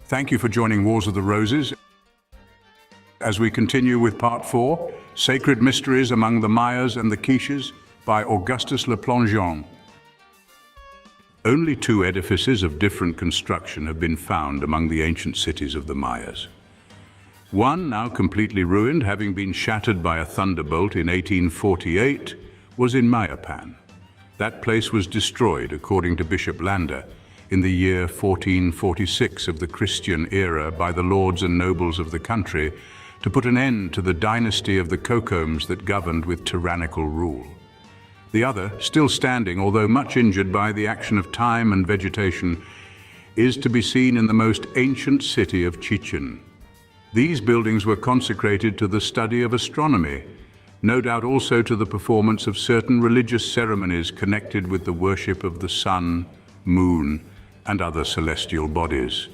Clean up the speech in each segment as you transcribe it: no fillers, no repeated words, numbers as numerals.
Thank you for joining Wars of the Roses as we continue with Part 4, Sacred Mysteries Among the Mayas and the Quiches by Augustus Le Plongeon. Only two edifices of different construction have been found among the ancient cities of the Mayas. One, now completely ruined, having been shattered by a thunderbolt in 1848, was in Mayapan. That place was destroyed, according to Bishop Lander, in the year 1446 of the Christian era by the lords and nobles of the country to put an end to the dynasty of the Kokoms that governed with tyrannical rule. The other, still standing, although much injured by the action of time and vegetation, is to be seen in the most ancient city of Quiches. These buildings were consecrated to the study of astronomy, no doubt also to the performance of certain religious ceremonies connected with the worship of the sun, moon, and other celestial bodies.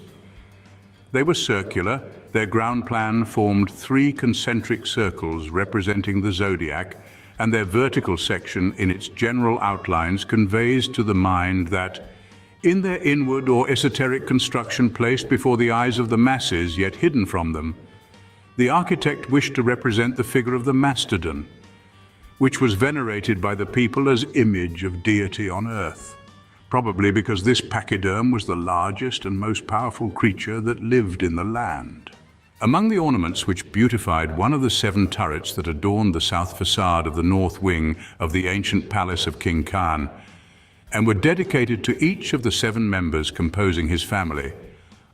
They were circular. Their ground plan formed three concentric circles representing the zodiac, and their vertical section in its general outlines conveys to the mind that, in their inward or esoteric construction placed before the eyes of the masses yet hidden from them, the architect wished to represent the figure of the mastodon, which was venerated by the people as image of deity on earth, probably because this pachyderm was the largest and most powerful creature that lived in the land. Among the ornaments which beautified one of the 7 turrets that adorned the south facade of the north wing of the ancient palace of King Khan, and were dedicated to each of the 7 members composing his family,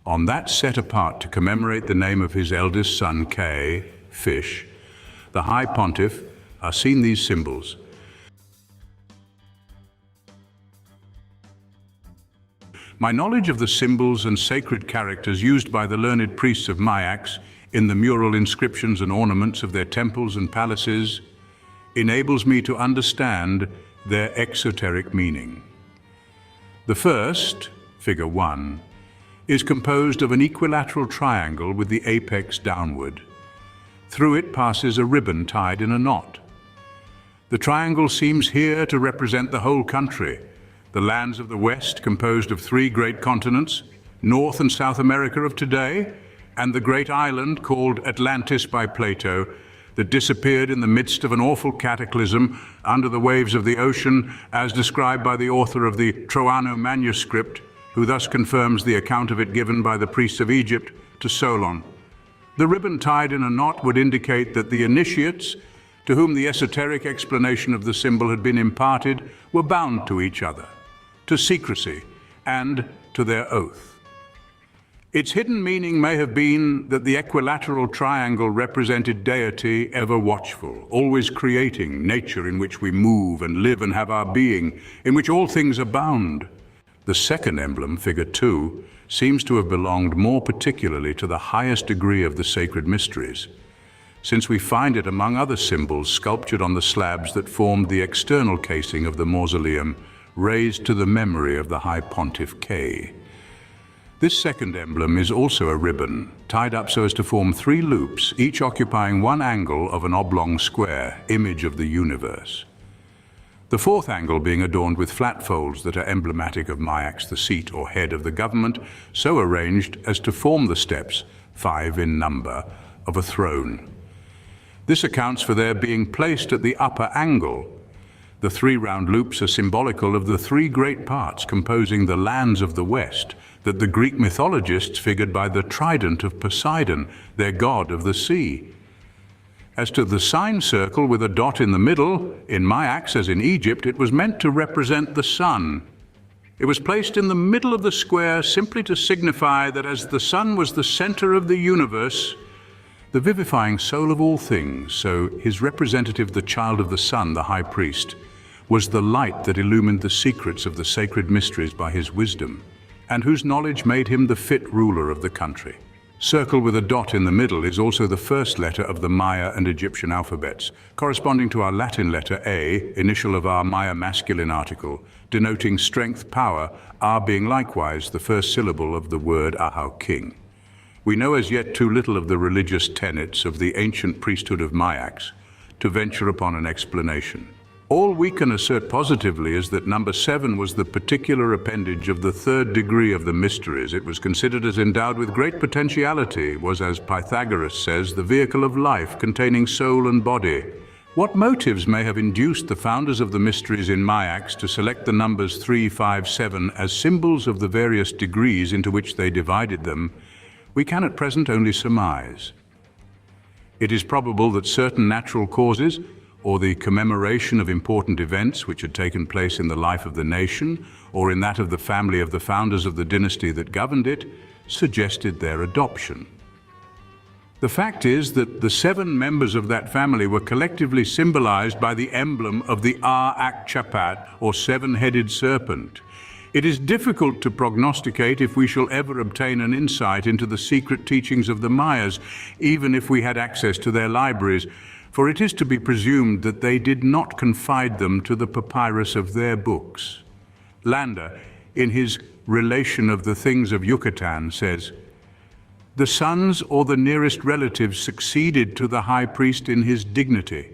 on that set apart to commemorate the name of his eldest son, Fish, the High Pontiff, are seen these symbols. My knowledge of the symbols and sacred characters used by the learned priests of Mayax in the mural inscriptions and ornaments of their temples and palaces enables me to understand their exoteric meaning. The first, figure 1, is composed of an equilateral triangle with the apex downward. Through it passes a ribbon tied in a knot. The triangle seems here to represent the whole country, the lands of the West, composed of 3 great continents, North and South America of today, and the great island called Atlantis by Plato, that disappeared in the midst of an awful cataclysm under the waves of the ocean, as described by the author of the Troano manuscript, who thus confirms the account of it given by the priests of Egypt to Solon. The ribbon tied in a knot would indicate that the initiates, to whom the esoteric explanation of the symbol had been imparted, were bound to each other, to secrecy, and to their oath. Its hidden meaning may have been that the equilateral triangle represented deity ever watchful, always creating nature in which we move and live and have our being, in which all things abound. The second emblem, figure 2, seems to have belonged more particularly to the highest degree of the sacred mysteries, since we find it among other symbols sculptured on the slabs that formed the external casing of the mausoleum, raised to the memory of the High Pontiff K. This second emblem is also a ribbon, tied up so as to form 3 loops, each occupying one angle of an oblong square, image of the universe. The fourth angle being adorned with flat folds that are emblematic of Mayax, the seat or head of the government, so arranged as to form the steps, 5 in number, of a throne. This accounts for their being placed at the upper angle. The 3 round loops are symbolical of the 3 great parts composing the lands of the West that the Greek mythologists figured by the trident of Poseidon, their god of the sea. As to the sign circle with a dot in the middle, in Mayax as in Egypt, it was meant to represent the sun. It was placed in the middle of the square simply to signify that as the sun was the center of the universe, the vivifying soul of all things, so his representative, the child of the sun, the high priest, was the light that illumined the secrets of the sacred mysteries by his wisdom, and whose knowledge made him the fit ruler of the country. Circle with a dot in the middle is also the first letter of the Maya and Egyptian alphabets, corresponding to our Latin letter A, initial of our Maya masculine article, denoting strength, power, R being likewise the first syllable of the word Ahau, king. We know as yet too little of the religious tenets of the ancient priesthood of Mayax to venture upon an explanation. All we can assert positively is that number 7 was the particular appendage of the third degree of the mysteries. It was considered as endowed with great potentiality, was, as Pythagoras says, the vehicle of life containing soul and body. What motives may have induced the founders of the mysteries in Mayax to select the numbers 3, 5, 7 as symbols of the various degrees into which they divided them, we can at present only surmise. It is probable that certain natural causes, or the commemoration of important events which had taken place in the life of the nation, or in that of the family of the founders of the dynasty that governed it, suggested their adoption. The fact is that the 7 members of that family were collectively symbolized by the emblem of the Ar-Akchapat, or 7-headed serpent. It is difficult to prognosticate if we shall ever obtain an insight into the secret teachings of the Mayas, even if we had access to their libraries, for it is to be presumed that they did not confide them to the papyrus of their books. Landa, in his Relation of the Things of Yucatan, says, "The sons or the nearest relatives succeeded to the high priest in his dignity.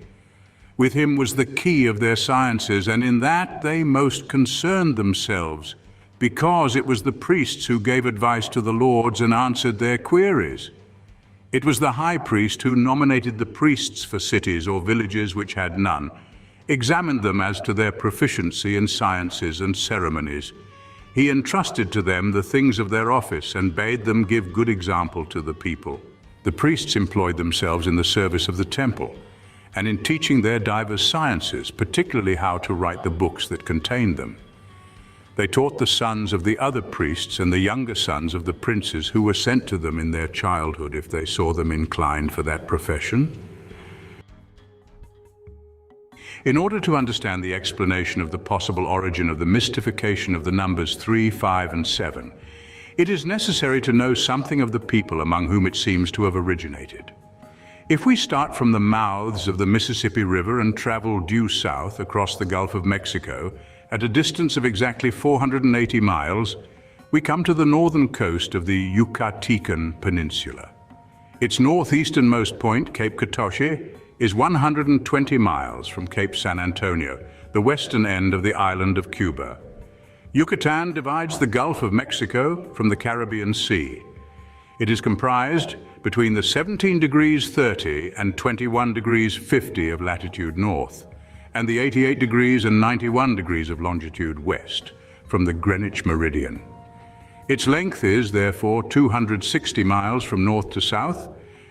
With him was the key of their sciences, and in that they most concerned themselves, because it was the priests who gave advice to the lords and answered their queries. It was the high priest who nominated the priests for cities or villages which had none, examined them as to their proficiency in sciences and ceremonies. He entrusted to them the things of their office and bade them give good example to the people. The priests employed themselves in the service of the temple and in teaching their diverse sciences, particularly how to write the books that contained them. They taught the sons of the other priests and the younger sons of the princes who were sent to them in their childhood if they saw them inclined for that profession." In order to understand the explanation of the possible origin of the mystification of the numbers 3, 5, and 7, it is necessary to know something of the people among whom it seems to have originated. If we start from the mouths of the Mississippi River and travel due south across the Gulf of Mexico, at a distance of exactly 480 miles, we come to the northern coast of the Yucatecan Peninsula. Its northeasternmost point, Cape Catoche, is 120 miles from Cape San Antonio, the western end of the island of Cuba. Yucatan divides the Gulf of Mexico from the Caribbean Sea. It is comprised between the 17 degrees 30 and 21 degrees 50 of latitude north, and the 88 degrees and 91 degrees of longitude west from the Greenwich meridian. Its length is, therefore, 260 miles from north to south,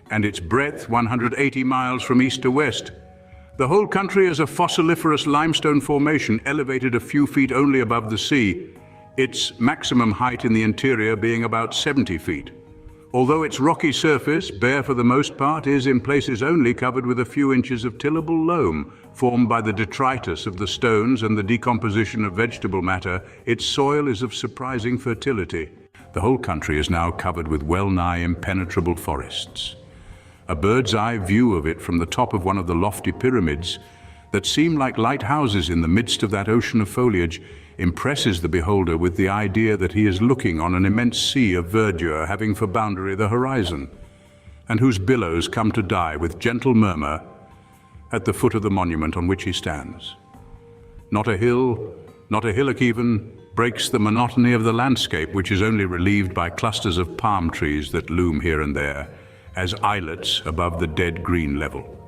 and its breadth 180 miles from east to west. The whole country is a fossiliferous limestone formation elevated a few feet only above the sea, its maximum height in the interior being about 70 feet. Although its rocky surface, bare for the most part, is in places only covered with a few inches of tillable loam, formed by the detritus of the stones and the decomposition of vegetable matter, its soil is of surprising fertility. The whole country is now covered with well-nigh impenetrable forests. A bird's-eye view of it from the top of one of the lofty pyramids that seem like lighthouses in the midst of that ocean of foliage impresses the beholder with the idea that he is looking on an immense sea of verdure having for boundary the horizon, and whose billows come to die with gentle murmur at the foot of the monument on which he stands. Not a hill, not a hillock even, breaks the monotony of the landscape, which is only relieved by clusters of palm trees that loom here and there as islets above the dead green level.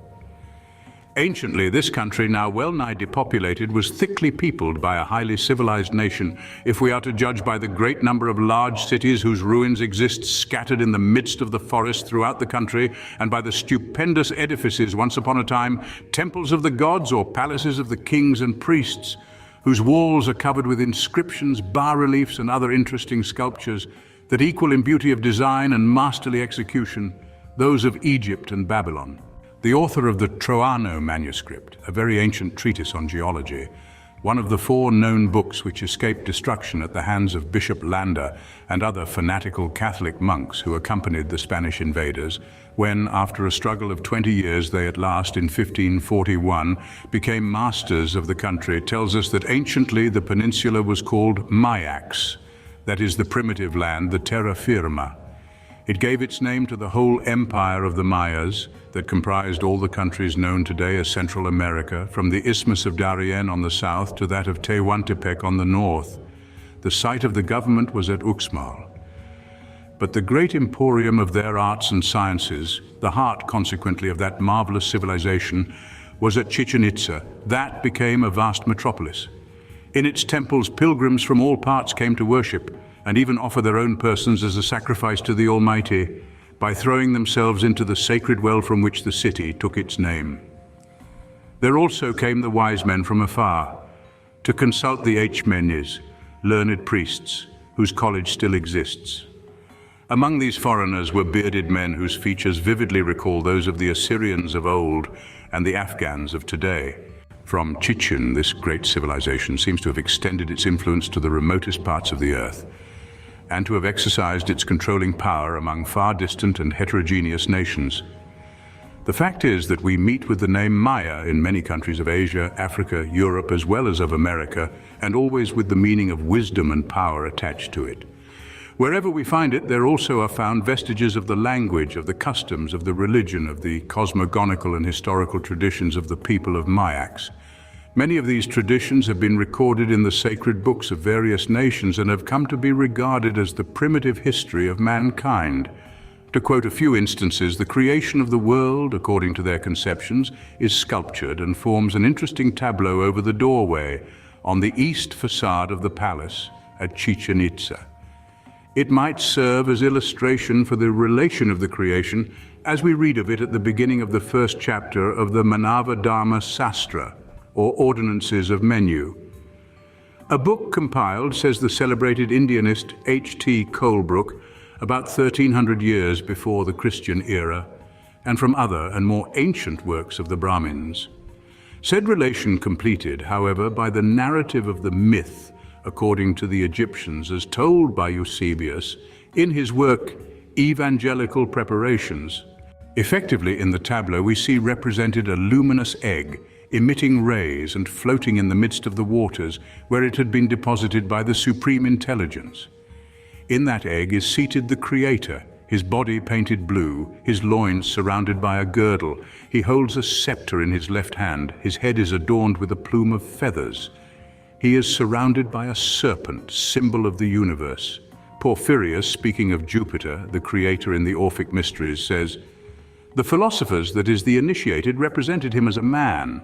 Anciently, this country, now well-nigh depopulated, was thickly peopled by a highly civilized nation, if we are to judge by the great number of large cities whose ruins exist scattered in the midst of the forest throughout the country, and by the stupendous edifices, once upon a time, temples of the gods or palaces of the kings and priests, whose walls are covered with inscriptions, bas-reliefs, and other interesting sculptures that equal in beauty of design and masterly execution those of Egypt and Babylon. The author of the Troano manuscript, a very ancient treatise on geology, one of the 4 known books which escaped destruction at the hands of Bishop Landa and other fanatical Catholic monks who accompanied the Spanish invaders, when, after a struggle of 20 years, they at last, in 1541, became masters of the country, tells us that anciently the peninsula was called Mayax, that is the primitive land, the terra firma. It gave its name to the whole empire of the Mayas that comprised all the countries known today as Central America, from the Isthmus of Darien on the south to that of Tehuantepec on the north. The site of the government was at Uxmal. But the great emporium of their arts and sciences, the heart consequently of that marvelous civilization, was at Chichen Itza. That became a vast metropolis. In its temples, pilgrims from all parts came to worship and even offer their own persons as a sacrifice to the Almighty by throwing themselves into the sacred well from which the city took its name. There also came the wise men from afar to consult the Quiches, learned priests, whose college still exists. Among these foreigners were bearded men whose features vividly recall those of the Assyrians of old and the Afghans of today. From Chichen, this great civilization seems to have extended its influence to the remotest parts of the earth, and to have exercised its controlling power among far distant and heterogeneous nations. The fact is that we meet with the name Maya in many countries of Asia, Africa, Europe, as well as of America, and always with the meaning of wisdom and power attached to it. Wherever we find it, there also are found vestiges of the language, of the customs, of the religion, of the cosmogonical and historical traditions of the people of Mayax. Many of these traditions have been recorded in the sacred books of various nations and have come to be regarded as the primitive history of mankind. To quote a few instances, the creation of the world, according to their conceptions, is sculptured and forms an interesting tableau over the doorway on the east facade of the palace at Chichen Itza. It might serve as illustration for the relation of the creation as we read of it at the beginning of the first chapter of the Manava Dharma Sastra, or Ordinances of Menu. A book compiled, says the celebrated Indianist H.T. Colebrook, about 1300 years before the Christian era, and from other and more ancient works of the Brahmins. Said relation completed, however, by the narrative of the myth according to the Egyptians as told by Eusebius in his work Evangelical Preparations. Effectively in the tableau we see represented a luminous egg emitting rays and floating in the midst of the waters where it had been deposited by the Supreme Intelligence. In that egg is seated the Creator, his body painted blue, his loins surrounded by a girdle. He holds a scepter in his left hand, his head is adorned with a plume of feathers. He is surrounded by a serpent, symbol of the universe. Porphyrius, speaking of Jupiter, the creator in the Orphic Mysteries, says, "The philosophers, that is, the initiated, represented him as a man,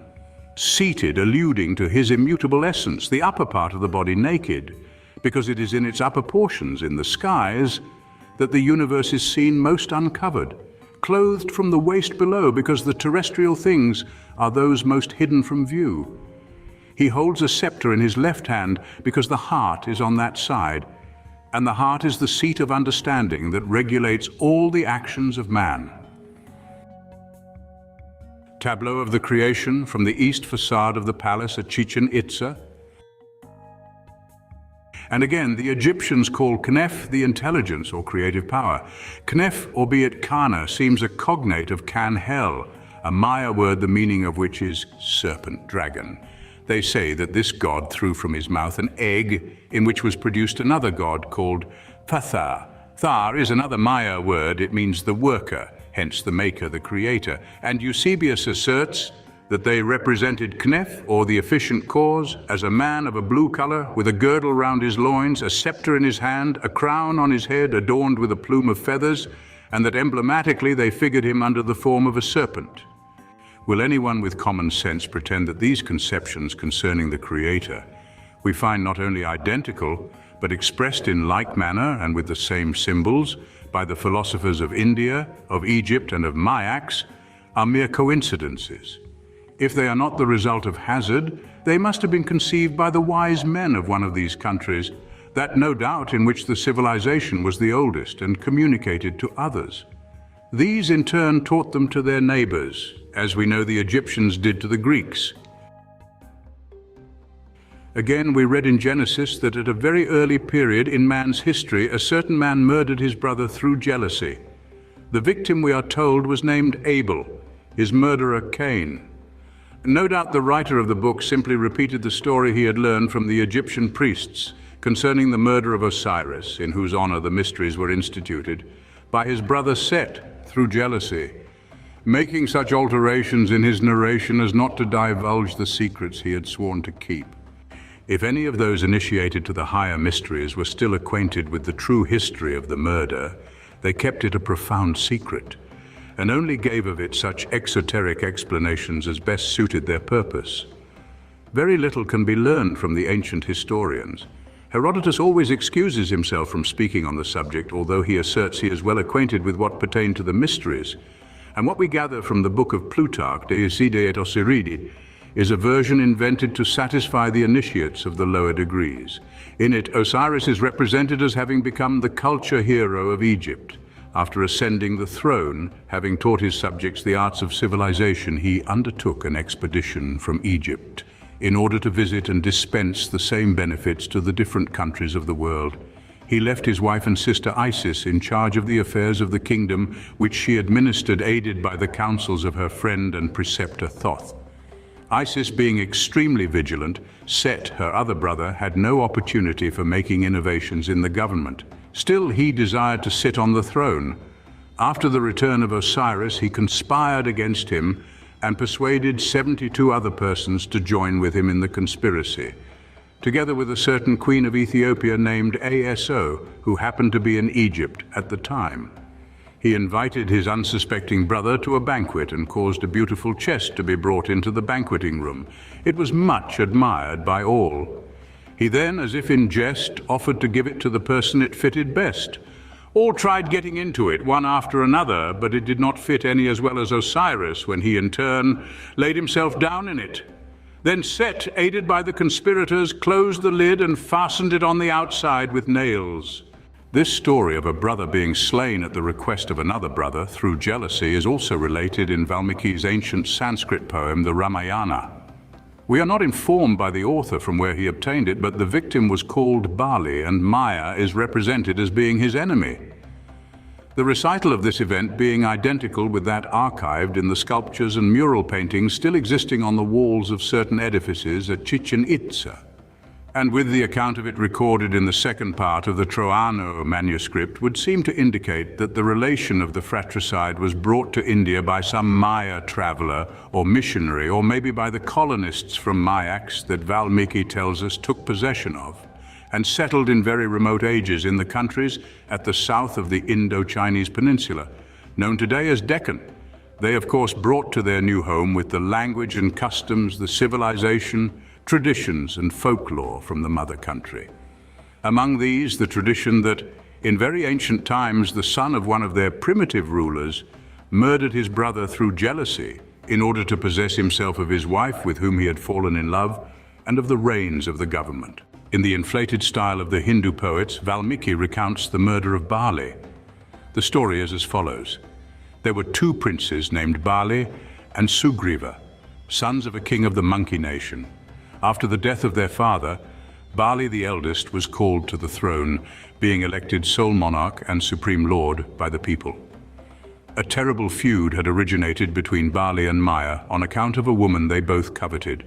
seated, alluding to his immutable essence, the upper part of the body naked, because it is in its upper portions, in the skies, that the universe is seen most uncovered, clothed from the waist below, because the terrestrial things are those most hidden from view. He holds a scepter in his left hand because the heart is on that side, and the heart is the seat of understanding that regulates all the actions of man." Tableau of the creation from the east facade of the palace at Chichen Itza. And again, the Egyptians call Kneph the intelligence or creative power. Kneph, albeit Kana, seems a cognate of Kan-Hel, a Maya word the meaning of which is serpent, dragon. They say that this god threw from his mouth an egg in which was produced another god called Thar. Thar is another Maya word. It means the worker, hence the maker, the creator. And Eusebius asserts that they represented Kneph, or the efficient cause, as a man of a blue color with a girdle round his loins, a scepter in his hand, a crown on his head adorned with a plume of feathers, and that emblematically they figured him under the form of a serpent. Will anyone with common sense pretend that these conceptions concerning the Creator we find not only identical, but expressed in like manner and with the same symbols by the philosophers of India, of Egypt, and of Mayax, are mere coincidences? If they are not the result of hazard, they must have been conceived by the wise men of one of these countries, that no doubt in which the civilization was the oldest and communicated to others. These in turn taught them to their neighbors, as we know the Egyptians did to the Greeks. Again, we read in Genesis that at a very early period in man's history, a certain man murdered his brother through jealousy. The victim, we are told, was named Abel, his murderer Cain. No doubt the writer of the book simply repeated the story he had learned from the Egyptian priests concerning the murder of Osiris, in whose honor the mysteries were instituted. by his brother Set through jealousy, making such alterations in his narration as not to divulge the secrets he had sworn to keep. If any of those initiated to the higher mysteries were still acquainted with the true history of the murder, they kept it a profound secret, and only gave of it such exoteric explanations as best suited their purpose. Very little can be learned from the ancient historians. Herodotus always excuses himself from speaking on the subject, although he asserts he is well acquainted with what pertained to the mysteries. And what we gather from the book of Plutarch, De Iside et Osiridi, is a version invented to satisfy the initiates of the lower degrees. In it, Osiris is represented as having become the culture hero of Egypt. After ascending the throne, having taught his subjects the arts of civilization, he undertook an expedition from Egypt in order to visit and dispense the same benefits to the different countries of the world. He left his wife and sister Isis in charge of the affairs of the kingdom, which she administered aided by the counsels of her friend and preceptor Thoth. Isis being extremely vigilant, Set, her other brother, had no opportunity for making innovations in the government. Still, he desired to sit on the throne. After the return of Osiris, he conspired against him and persuaded 72 other persons to join with him in the conspiracy, together with a certain queen of Ethiopia named Aso, who happened to be in Egypt at the time. He invited his unsuspecting brother to a banquet and caused a beautiful chest to be brought into the banqueting room. It was much admired by all. He then, as if in jest, offered to give it to the person it fitted best. All tried getting into it, one after another, but it did not fit any as well as Osiris, when he in turn laid himself down in it. Then Set, aided by the conspirators, closed the lid and fastened it on the outside with nails. This story of a brother being slain at the request of another brother through jealousy is also related in Valmiki's ancient Sanskrit poem, the Ramayana. We are not informed by the author from where he obtained it, but the victim was called Bali, and Maya is represented as being his enemy. The recital of this event being identical with that archived in the sculptures and mural paintings still existing on the walls of certain edifices at Chichen Itza, and with the account of it recorded in the second part of the Troano manuscript, would seem to indicate that the relation of the fratricide was brought to India by some Maya traveler or missionary, or maybe by the colonists from Mayax that Valmiki tells us took possession of, and settled in very remote ages in the countries at the south of the Indo-Chinese peninsula, known today as Deccan. They, of course, brought to their new home with the language and customs, the civilization, traditions and folklore from the mother country. Among these, the tradition that, in very ancient times, the son of one of their primitive rulers murdered his brother through jealousy in order to possess himself of his wife with whom he had fallen in love and of the reins of the government. In the inflated style of the Hindu poets, Valmiki recounts the murder of Bali. The story is as follows. There were two princes named Bali and Sugriva, sons of a king of the monkey nation. After the death of their father, Bali the eldest was called to the throne, being elected sole monarch and supreme lord by the people. A terrible feud had originated between Bali and Maya on account of a woman they both coveted.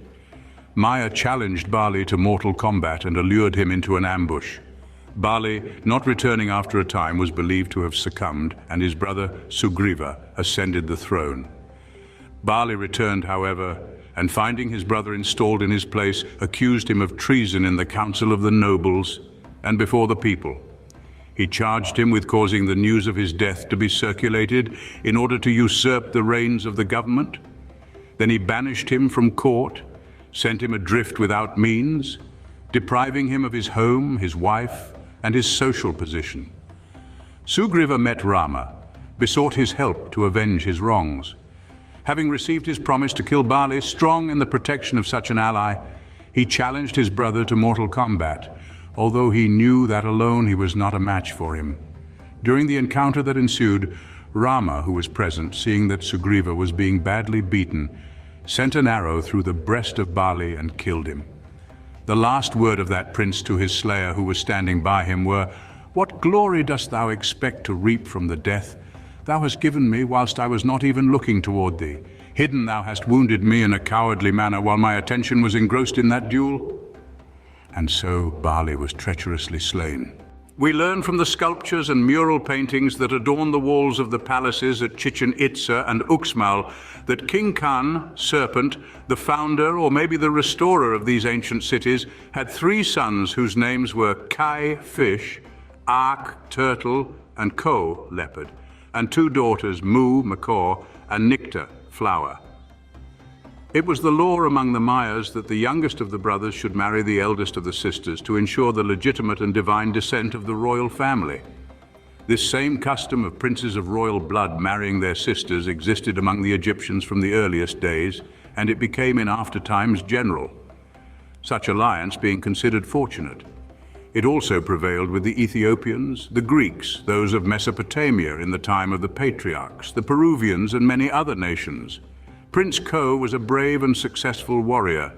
Maya challenged Bali to mortal combat and allured him into an ambush. Bali, not returning after a time, was believed to have succumbed, and his brother Sugriva ascended the throne. Bali returned, however, and finding his brother installed in his place, accused him of treason in the council of the nobles and before the people. He charged him with causing the news of his death to be circulated in order to usurp the reins of the government. Then he banished him from court, sent him adrift without means, depriving him of his home, his wife, and his social position. Sugriva met Rama, besought his help to avenge his wrongs. Having received his promise to kill Bali, strong in the protection of such an ally, he challenged his brother to mortal combat, although he knew that alone he was not a match for him. During the encounter that ensued, Rama, who was present, seeing that Sugriva was being badly beaten, sent an arrow through the breast of Bali and killed him. The last word of that prince to his slayer who was standing by him were, "What glory dost thou expect to reap from the death thou hast given me whilst I was not even looking toward thee? Hidden thou hast wounded me in a cowardly manner while my attention was engrossed in that duel." And so Bali was treacherously slain. We learn from the sculptures and mural paintings that adorn the walls of the palaces at Chichen Itza and Uxmal that King Khan, Serpent, the founder or maybe the restorer of these ancient cities, had three sons whose names were Kai, fish, Ak, turtle, and Ko, leopard, and two daughters, Mu, macaw, and Nicta, flower. It was the law among the Mayas that the youngest of the brothers should marry the eldest of the sisters to ensure the legitimate and divine descent of the royal family. This same custom of princes of royal blood marrying their sisters existed among the Egyptians from the earliest days, and it became in after times general, such alliance being considered fortunate. It also prevailed with the Ethiopians, the Greeks, those of Mesopotamia in the time of the patriarchs, the Peruvians, and many other nations. Prince Ko was a brave and successful warrior.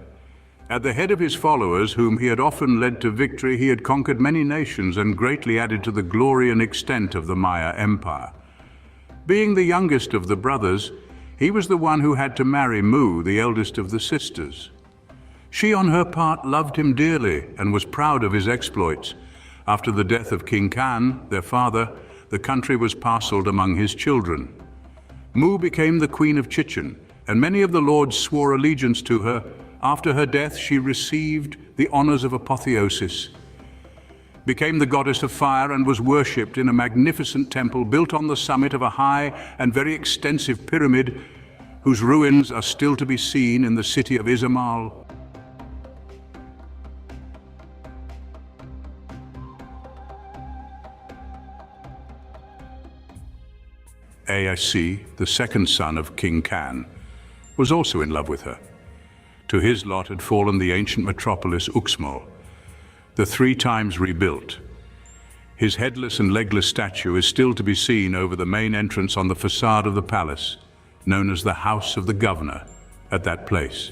At the head of his followers, whom he had often led to victory, he had conquered many nations and greatly added to the glory and extent of the Maya Empire. Being the youngest of the brothers, he was the one who had to marry Mu, the eldest of the sisters. She, on her part, loved him dearly and was proud of his exploits. After the death of King Khan, their father, the country was parceled among his children. Mu became the queen of Chichen, and many of the lords swore allegiance to her. After her death, she received the honors of apotheosis, became the goddess of fire, and was worshipped in a magnificent temple built on the summit of a high and very extensive pyramid, whose ruins are still to be seen in the city of Izamal. Aec, the second son of King Khan, was also in love with her. To his lot had fallen the ancient metropolis Uxmal, the 3 times rebuilt. His headless and legless statue is still to be seen over the main entrance on the facade of the palace, known as the House of the Governor, at that place.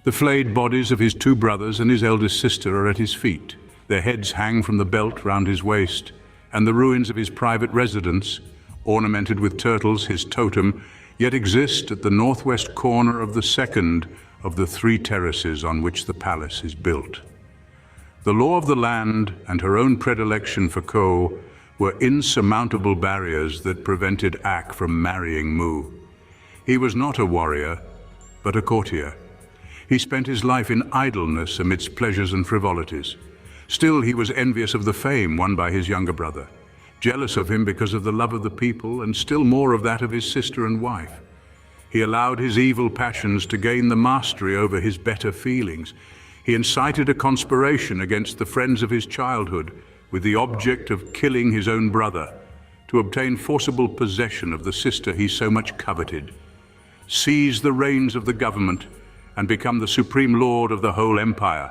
The flayed bodies of his 2 brothers and his eldest sister are at his feet. Their heads hang from the belt round his waist, and the ruins of his private residence, ornamented with turtles, his totem, yet exist at the northwest corner of the second of the 3 terraces on which the palace is built. The law of the land and her own predilection for Ko were insurmountable barriers that prevented Ak from marrying Mu. He was not a warrior, but a courtier. He spent his life in idleness amidst pleasures and frivolities. Still, he was envious of the fame won by his younger brother, jealous of him because of the love of the people, and still more of that of his sister and wife. He allowed his evil passions to gain the mastery over his better feelings. He incited a conspiration against the friends of his childhood with the object of killing his own brother to obtain forcible possession of the sister he so much coveted, seize the reins of the government, and become the supreme lord of the whole empire.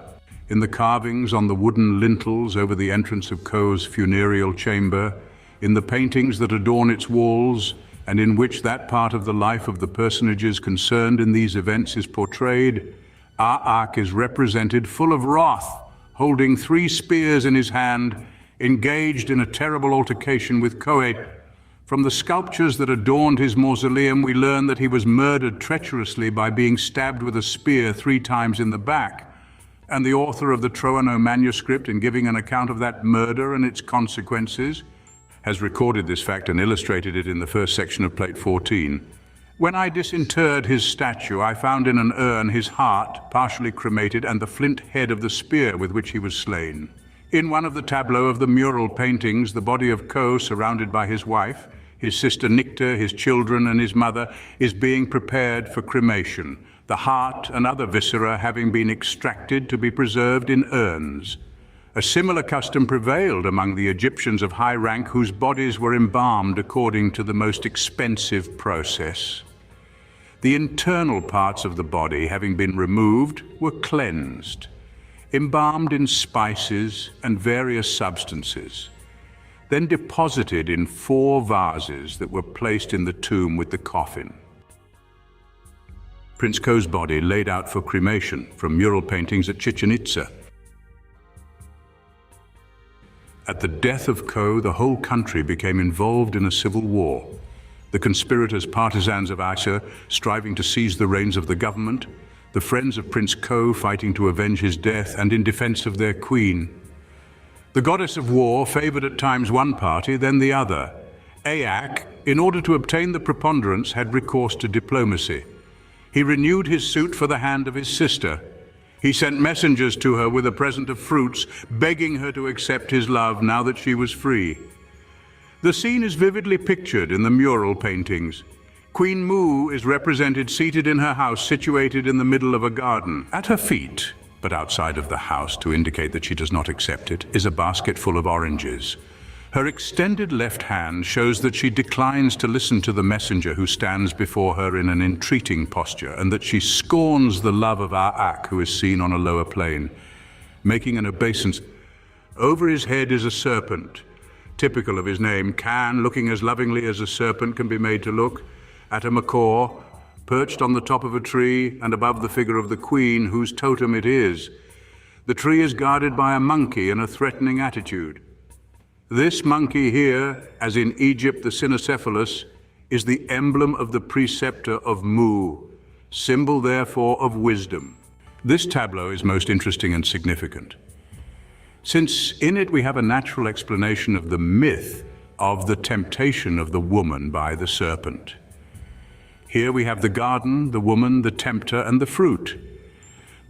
In the carvings on the wooden lintels over the entrance of Ko's funereal chamber, in the paintings that adorn its walls, and in which that part of the life of the personages concerned in these events is portrayed, Ak is represented full of wrath, holding 3 spears in his hand, engaged in a terrible altercation with Koet. From the sculptures that adorned his mausoleum, we learn that he was murdered treacherously by being stabbed with a spear 3 times in the back. And the author of the Troano manuscript, in giving an account of that murder and its consequences, has recorded this fact and illustrated it in the first section of plate 14. When I disinterred his statue, I found in an urn his heart, partially cremated, and the flint head of the spear with which he was slain. In one of the tableaux of the mural paintings, the body of Ko, surrounded by his wife, his sister Nicta, his children, and his mother, is being prepared for cremation, the heart and other viscera having been extracted to be preserved in urns. A similar custom prevailed among the Egyptians of high rank, whose bodies were embalmed according to the most expensive process. The internal parts of the body, having been removed, were cleansed, embalmed in spices and various substances, then deposited in 4 vases that were placed in the tomb with the coffin. Prince Ko's body laid out for cremation from mural paintings at Chichen Itza. At the death of Ko, the whole country became involved in a civil war. The conspirators, partisans of Isa, striving to seize the reins of the government, the friends of Prince Ko fighting to avenge his death and in defense of their queen. The goddess of war favored at times one party, then the other. Ayak, in order to obtain the preponderance, had recourse to diplomacy. He renewed his suit for the hand of his sister. He sent messengers to her with a present of fruits, begging her to accept his love now that she was free. The scene is vividly pictured in the mural paintings. Queen Mu is represented seated in her house situated in the middle of a garden. At her feet, but outside of the house to indicate that she does not accept it, is a basket full of oranges. Her extended left hand shows that she declines to listen to the messenger who stands before her in an entreating posture, and that she scorns the love of Aak, who is seen on a lower plane, making an obeisance. Over his head is a serpent, typical of his name, Can, looking as lovingly as a serpent can be made to look, at a macaw, perched on the top of a tree and above the figure of the queen, whose totem it is. The tree is guarded by a monkey in a threatening attitude. This monkey here, as in Egypt the cynocephalus, is the emblem of the preceptor of Mu, symbol therefore of wisdom. This tableau is most interesting and significant, since in it we have a natural explanation of the myth of the temptation of the woman by the serpent. Here we have the garden, the woman, the tempter, and the fruit.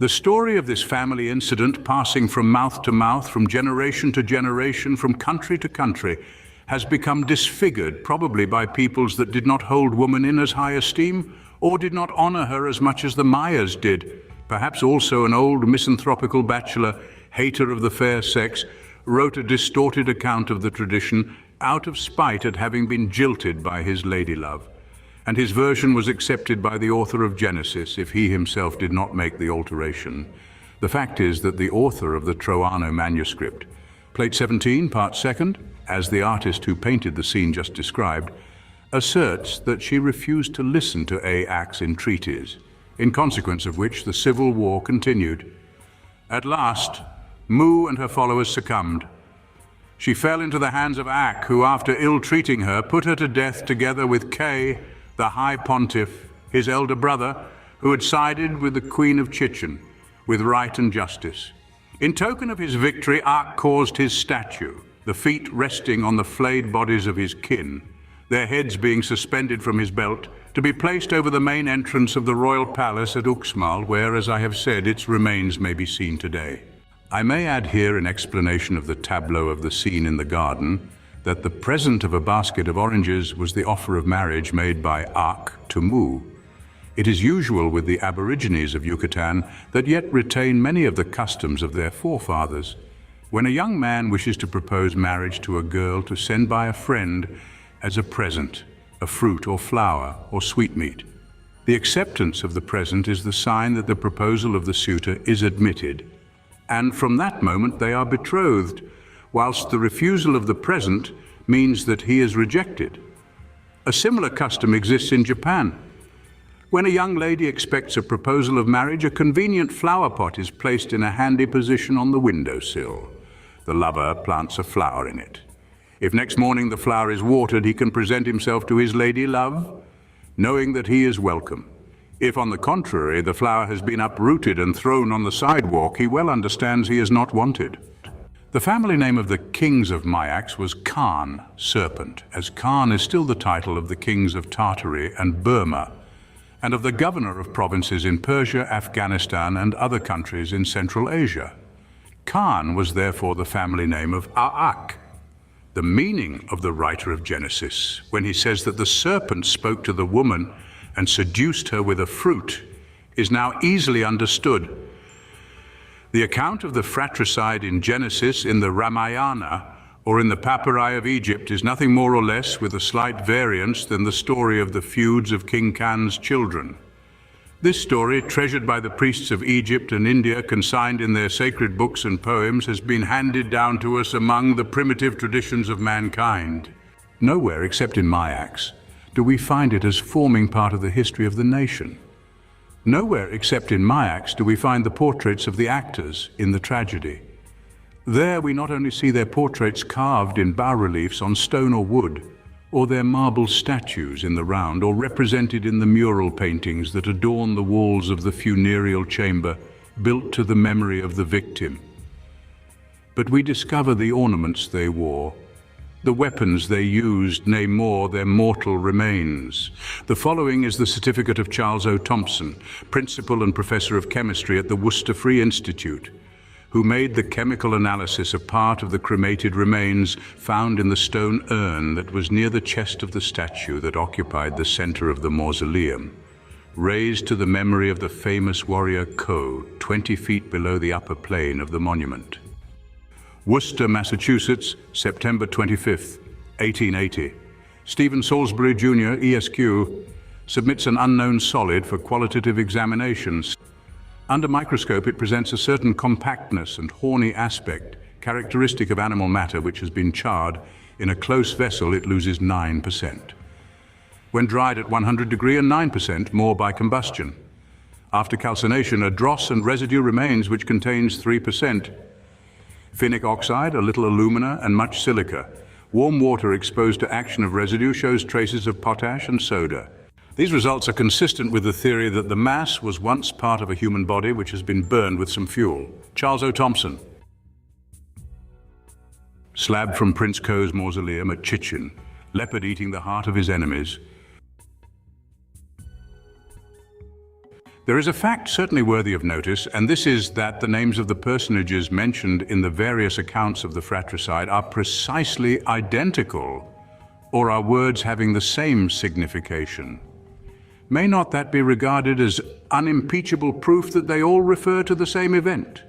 The story of this family incident, passing from mouth to mouth, from generation to generation, from country to country, has become disfigured, probably by peoples that did not hold woman in as high esteem, or did not honor her as much as the Mayas did. Perhaps also an old misanthropical bachelor, hater of the fair sex, wrote a distorted account of the tradition out of spite at having been jilted by his ladylove. And his version was accepted by the author of Genesis if he himself did not make the alteration. The fact is that the author of the Troano manuscript, Plate 17, Part 2nd, as the artist who painted the scene just described, asserts that she refused to listen to Aak's entreaties, in consequence of which the civil war continued. At last, Mu and her followers succumbed. She fell into the hands of Aak, who, after ill-treating her, put her to death together with Kay, the High Pontiff, his elder brother, who had sided with the Queen of Chichen, with right and justice. In token of his victory, Aak caused his statue, the feet resting on the flayed bodies of his kin, their heads being suspended from his belt, to be placed over the main entrance of the royal palace at Uxmal, where, as I have said, its remains may be seen today. I may add here in explanation of the tableau of the scene in the garden, that the present of a basket of oranges was the offer of marriage made by Aak to Mu. It is usual with the Aborigines of Yucatan that yet retain many of the customs of their forefathers. When a young man wishes to propose marriage to a girl, to send by a friend as a present, a fruit or flower or sweetmeat. The acceptance of the present is the sign that the proposal of the suitor is admitted, and from that moment they are betrothed, whilst the refusal of the present means that he is rejected. A similar custom exists in Japan. When a young lady expects a proposal of marriage, a convenient flower pot is placed in a handy position on the windowsill. The lover plants a flower in it. If next morning the flower is watered, he can present himself to his lady love, knowing that he is welcome. If, on the contrary, the flower has been uprooted and thrown on the sidewalk, he well understands he is not wanted. The family name of the kings of Mayax was Khan, serpent, as Khan is still the title of the kings of Tartary and Burma, and of the governor of provinces in Persia, Afghanistan, and other countries in Central Asia. Khan was therefore the family name of Aak. The meaning of the writer of Genesis, when he says that the serpent spoke to the woman and seduced her with a fruit, is now easily understood. The account of the fratricide in Genesis, in the Ramayana, or in the papyri of Egypt is nothing more or less, with a slight variance, than the story of the feuds of King Khan's children. This story, treasured by the priests of Egypt and India, consigned in their sacred books and poems, has been handed down to us among the primitive traditions of mankind. Nowhere, except in Mayax, do we find it as forming part of the history of the nation. Nowhere except in Mayax do we find the portraits of the actors in the tragedy. There we not only see their portraits carved in bas-reliefs on stone or wood, or their marble statues in the round, or represented in the mural paintings that adorn the walls of the funereal chamber built to the memory of the victim. But we discover the ornaments they wore, the weapons they used, nay more, their mortal remains. The following is the certificate of Charles O. Thompson, Principal and Professor of Chemistry at the Worcester Free Institute, who made the chemical analysis of part of the cremated remains found in the stone urn that was near the chest of the statue that occupied the center of the mausoleum, raised to the memory of the famous warrior Ko, 20 feet below the upper plane of the monument. Worcester, Massachusetts, September 25, 1880. Stephen Salisbury, Jr., ESQ, submits an unknown solid for qualitative examinations. Under microscope, it presents a certain compactness and horny aspect, characteristic of animal matter which has been charred. In a close vessel, it loses 9%. When dried at 100 degrees and 9% more by combustion. After calcination, a dross and residue remains which contains 3%. Phenic oxide, a little alumina, and much silica. Warm water exposed to action of residue shows traces of potash and soda. These results are consistent with the theory that the mass was once part of a human body which has been burned with some fuel. Charles O. Thompson. Slab from Prince Ko's mausoleum at Chichen, leopard eating the heart of his enemies. There is a fact certainly worthy of notice, and this is that the names of the personages mentioned in the various accounts of the fratricide are precisely identical, or are words having the same signification. May not that be regarded as unimpeachable proof that they all refer to the same event?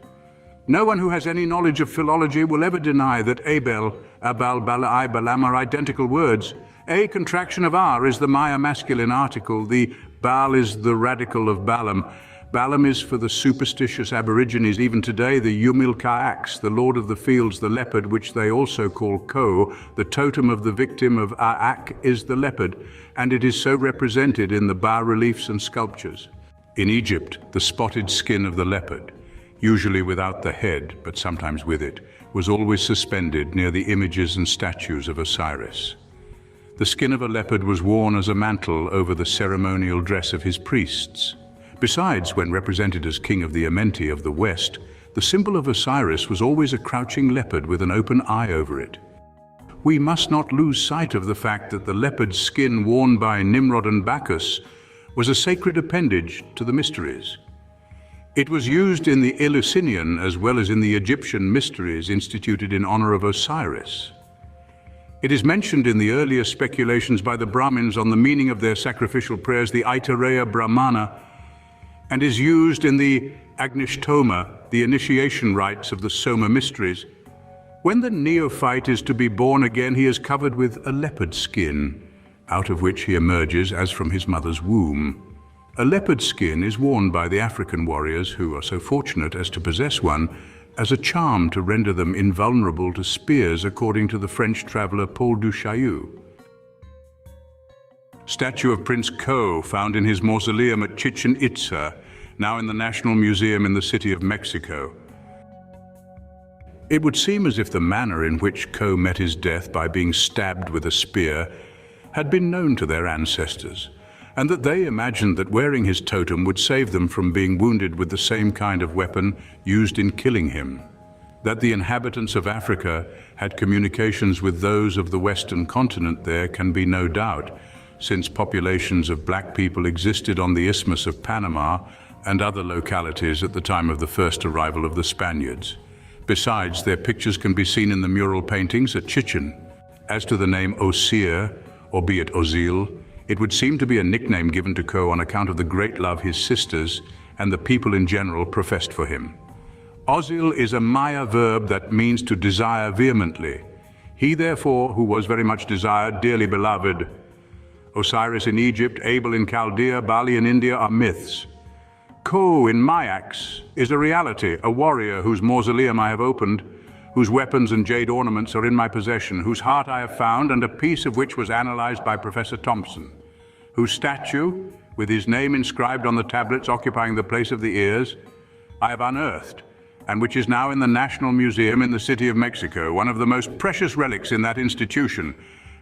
No one who has any knowledge of philology will ever deny that Abel, Abal, Balai, Balam are identical words. A contraction of R is the Maya masculine article, the Baal is the radical of Balaam. Balaam is for the superstitious aborigines even today the Yumil Kaax, the lord of the fields, the leopard, which they also call Ko. The totem of the victim of Aak is the leopard, and it is so represented in the bas-reliefs and sculptures. In Egypt, the spotted skin of the leopard, usually without the head, but sometimes with it, was always suspended near the images and statues of Osiris. The skin of a leopard was worn as a mantle over the ceremonial dress of his priests. Besides, when represented as king of the Amenti of the West, the symbol of Osiris was always a crouching leopard with an open eye over it. We must not lose sight of the fact that the leopard skin worn by Nimrod and Bacchus was a sacred appendage to the mysteries. It was used in the Eleusinian as well as in the Egyptian mysteries instituted in honor of Osiris. It is mentioned in the earlier speculations by the Brahmins on the meaning of their sacrificial prayers, the Aitareya Brahmana, and is used in the Agnishtoma, the initiation rites of the Soma mysteries. When the neophyte is to be born again, he is covered with a leopard skin, out of which he emerges as from his mother's womb. A leopard skin is worn by the African warriors who are so fortunate as to possess one, as a charm to render them invulnerable to spears, according to the French traveler Paul du Chaillu. Statue of Prince Ko, found in his mausoleum at Chichen Itza, now in the National Museum in the city of Mexico. It would seem as if the manner in which Ko met his death by being stabbed with a spear had been known to their ancestors, and that they imagined that wearing his totem would save them from being wounded with the same kind of weapon used in killing him. That the inhabitants of Africa had communications with those of the Western continent there can be no doubt, since populations of black people existed on the Isthmus of Panama and other localities at the time of the first arrival of the Spaniards. Besides, their pictures can be seen in the mural paintings at Chichen. As to the name Osir, or be it Ozil, it would seem to be a nickname given to Ko on account of the great love his sisters and the people in general professed for him. Ozil is a Maya verb that means to desire vehemently. He therefore, who was very much desired, dearly beloved. Osiris in Egypt, Abel in Chaldea, Bali in India are myths. Ko in Mayax is a reality, a warrior whose mausoleum I have opened, whose weapons and jade ornaments are in my possession, whose heart I have found, and a piece of which was analyzed by Professor Thompson, whose statue, with his name inscribed on the tablets occupying the place of the ears, I have unearthed, and which is now in the National Museum in the city of Mexico, one of the most precious relics in that institution,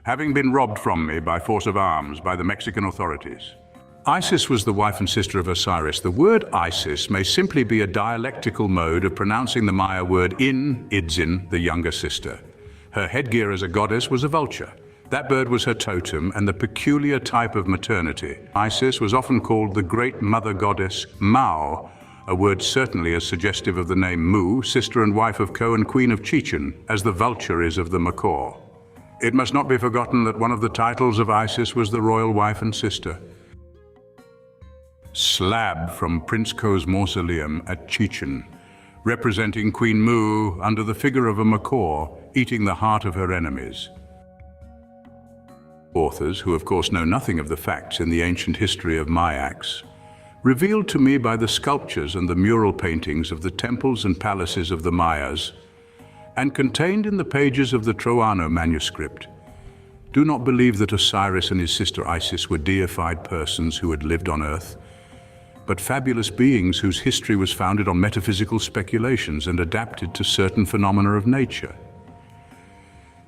having been robbed from me by force of arms by the Mexican authorities. Isis was the wife and sister of Osiris. The word Isis may simply be a dialectical mode of pronouncing the Maya word Idzin, the younger sister. Her headgear as a goddess was a vulture. That bird was her totem and the peculiar type of maternity. Isis was often called the great mother goddess Mao, a word certainly as suggestive of the name Mu, sister and wife of Ko and queen of Chichen, as the vulture is of the macaw. It must not be forgotten that one of the titles of Isis was the royal wife and sister. Slab from Prince Ko's mausoleum at Chichen, representing Queen Mu under the figure of a macaw eating the heart of her enemies. Authors, who of course know nothing of the facts in the ancient history of Mayax, revealed to me by the sculptures and the mural paintings of the temples and palaces of the Mayas, and contained in the pages of the Troano manuscript, do not believe that Osiris and his sister Isis were deified persons who had lived on earth, but fabulous beings whose history was founded on metaphysical speculations and adapted to certain phenomena of nature.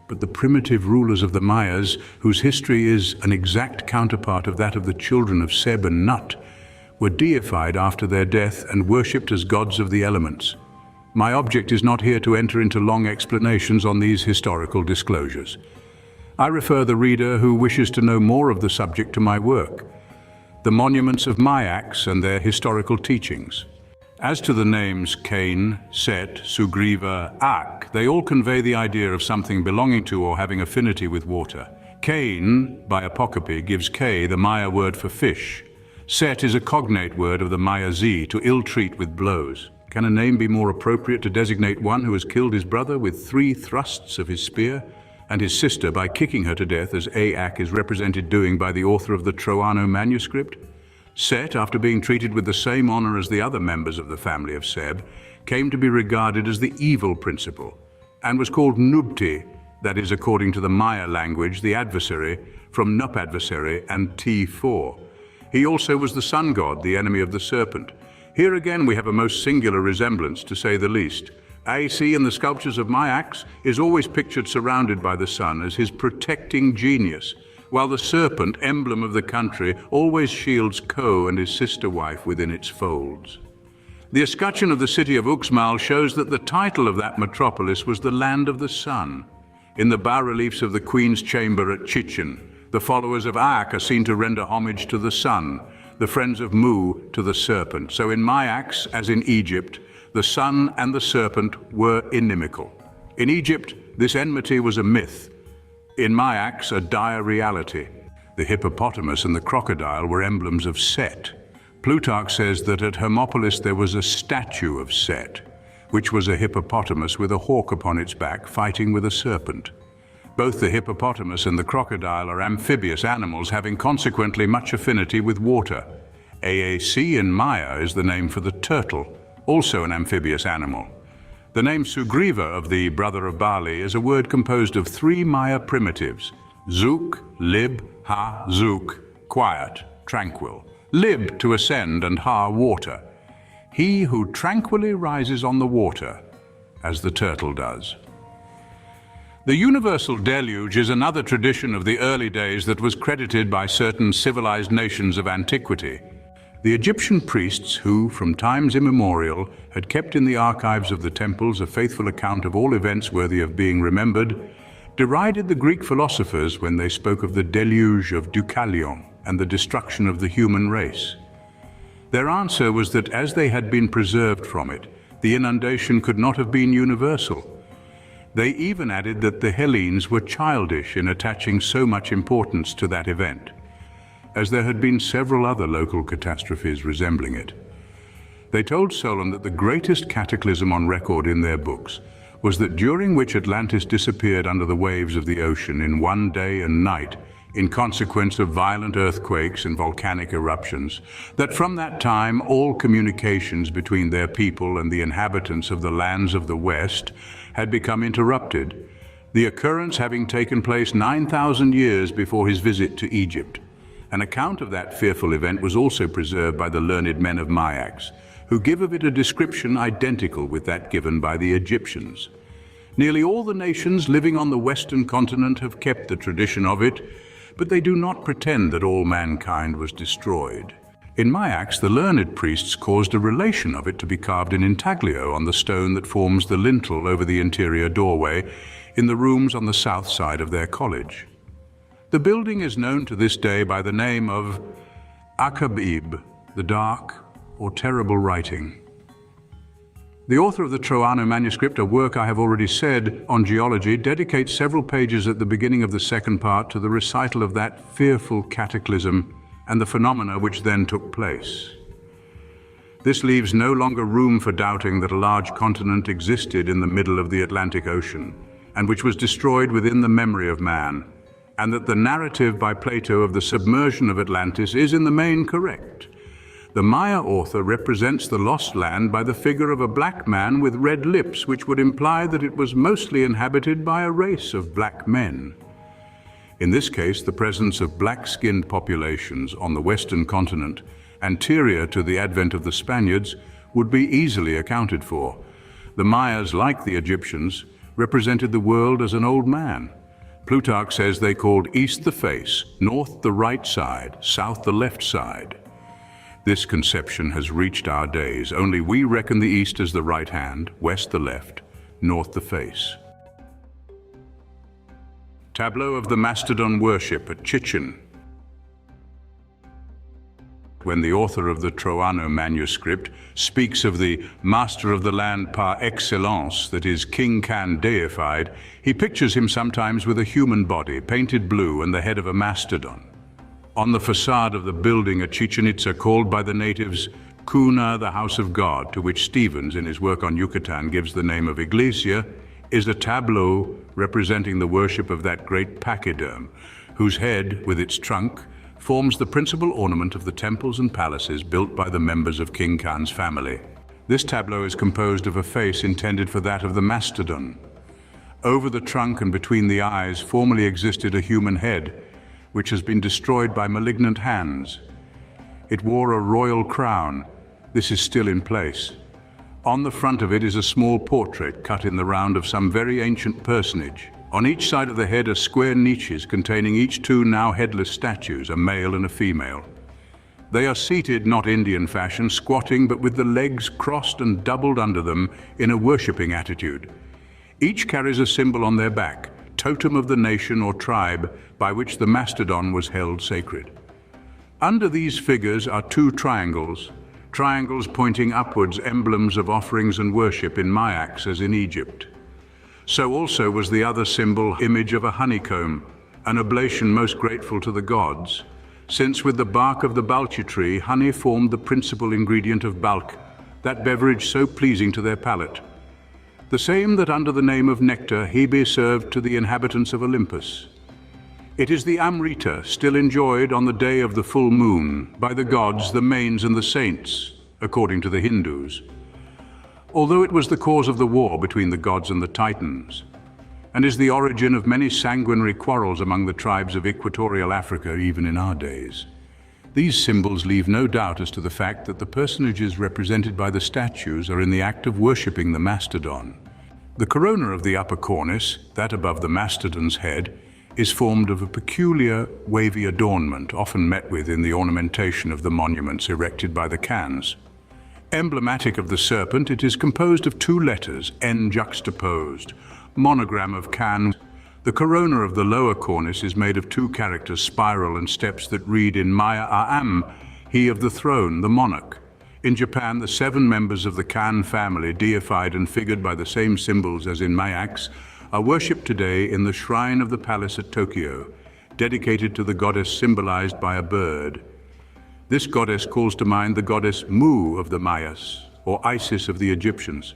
But the primitive rulers of the Mayas, whose history is an exact counterpart of that of the children of Seb and Nut, were deified after their death and worshipped as gods of the elements. My object is not here to enter into long explanations on these historical disclosures. I refer the reader who wishes to know more of the subject to my work, The Monuments of Mayax and Their Historical Teachings. As to the names Cain, Set, Sugriva, Ak, they all convey the idea of something belonging to or having affinity with water. Cain, by apocope, gives K, the Maya word for fish. Set is a cognate word of the Maya Z, to ill-treat with blows. Can a name be more appropriate to designate one who has killed his brother with 3 thrusts of his spear, and his sister by kicking her to death, as Aak is represented doing by the author of the Troano manuscript? Set, after being treated with the same honor as the other members of the family of Seb, came to be regarded as the evil principal, and was called Nubti, that is, according to the Maya language, the adversary, from Nup adversary and T4. He also was the sun god, the enemy of the serpent. Here again we have a most singular resemblance, to say the least. AC in the sculptures of Mayax is always pictured surrounded by the sun as his protecting genius, while the serpent, emblem of the country, always shields Ko and his sister wife within its folds. The escutcheon of the city of Uxmal shows that the title of that metropolis was the Land of the Sun. In the bas-reliefs of the Queen's Chamber at Chichen, the followers of Ak are seen to render homage to the sun, the friends of Mu to the serpent. So in Mayax, as in Egypt, the sun and the serpent were inimical. In Egypt, this enmity was a myth. In Mayax, a dire reality. The hippopotamus and the crocodile were emblems of Set. Plutarch says that at Hermopolis there was a statue of Set, which was a hippopotamus with a hawk upon its back fighting with a serpent. Both the hippopotamus and the crocodile are amphibious animals, having consequently much affinity with water. AAC in Maya is the name for the turtle, also an amphibious animal. The name Sugriva of the brother of Bali is a word composed of 3 Maya primitives: Zuk, Lib, Ha, Zuk, quiet, tranquil. Lib, to ascend, and Ha, water. He who tranquilly rises on the water, as the turtle does. The universal deluge is another tradition of the early days that was credited by certain civilized nations of antiquity. The Egyptian priests who, from times immemorial, had kept in the archives of the temples a faithful account of all events worthy of being remembered, derided the Greek philosophers when they spoke of the deluge of Deucalion and the destruction of the human race. Their answer was that as they had been preserved from it, the inundation could not have been universal. They even added that the Hellenes were childish in attaching so much importance to that event, as there had been several other local catastrophes resembling it. They told Solon that the greatest cataclysm on record in their books was that during which Atlantis disappeared under the waves of the ocean in one day and night in consequence of violent earthquakes and volcanic eruptions, that from that time all communications between their people and the inhabitants of the lands of the West had become interrupted, the occurrence having taken place 9,000 years before his visit to Egypt. An account of that fearful event was also preserved by the learned men of Mayax, who give of it a description identical with that given by the Egyptians. Nearly all the nations living on the Western continent have kept the tradition of it, but they do not pretend that all mankind was destroyed. In Mayax, the learned priests caused a relation of it to be carved in intaglio on the stone that forms the lintel over the interior doorway in the rooms on the south side of their college. The building is known to this day by the name of Akabib, the dark or terrible writing. The author of the Troano manuscript, a work I have already said on geology, dedicates several pages at the beginning of the second part to the recital of that fearful cataclysm and the phenomena which then took place. This leaves no longer room for doubting that a large continent existed in the middle of the Atlantic Ocean, and which was destroyed within the memory of man, and that the narrative by Plato of the submersion of Atlantis is in the main correct. The Maya author represents the lost land by the figure of a black man with red lips, which would imply that it was mostly inhabited by a race of black men. In this case, the presence of black-skinned populations on the western continent, anterior to the advent of the Spaniards, would be easily accounted for. The Mayas, like the Egyptians, represented the world as an old man. Plutarch says they called east the face, north the right side, south the left side. This conception has reached our days. Only we reckon the east as the right hand, west the left, north the face. Tableau of the Mastodon worship at Quiches. When the author of the Troano manuscript speaks of the master of the land par excellence, that is, King Khan deified, he pictures him sometimes with a human body, painted blue, and the head of a mastodon. On the facade of the building at Chichen Itza, called by the natives Cuna, the house of God, to which Stevens, in his work on Yucatan, gives the name of Iglesia, is a tableau representing the worship of that great pachyderm, whose head, with its trunk, forms the principal ornament of the temples and palaces built by the members of King Khan's family. This tableau is composed of a face intended for that of the mastodon. Over the trunk and between the eyes formerly existed a human head, which has been destroyed by malignant hands. It wore a royal crown. This is still in place. On the front of it is a small portrait cut in the round of some very ancient personage. On each side of the head are square niches containing each two now headless statues, a male and a female. They are seated, not Indian fashion, squatting, but with the legs crossed and doubled under them in a worshipping attitude. Each carries a symbol on their back, totem of the nation or tribe by which the mastodon was held sacred. Under these figures are two triangles pointing upwards, emblems of offerings and worship in Mayax as in Egypt. So also was the other symbol, image of a honeycomb, an oblation most grateful to the gods, since with the bark of the balchi tree, honey formed the principal ingredient of balk, that beverage so pleasing to their palate. The same that under the name of nectar Hebe served to the inhabitants of Olympus. It is the Amrita, still enjoyed on the day of the full moon by the gods, the Manes and the saints, according to the Hindus, although it was the cause of the war between the gods and the Titans, and is the origin of many sanguinary quarrels among the tribes of equatorial Africa even in our days. These symbols leave no doubt as to the fact that the personages represented by the statues are in the act of worshipping the mastodon. The corona of the upper cornice, that above the mastodon's head, is formed of a peculiar wavy adornment often met with in the ornamentation of the monuments erected by the Khans. Emblematic of the serpent, it is composed of two letters, N juxtaposed, monogram of Khan. The corona of the lower cornice is made of two characters, spiral and steps, that read in Maya Am, he of the throne, the monarch. In Japan, the 7 members of the Khan family, deified and figured by the same symbols as in Mayax, are worshipped today in the shrine of the palace at Tokyo, dedicated to the goddess symbolized by a bird. This goddess calls to mind the goddess Mu of the Mayas, or Isis of the Egyptians.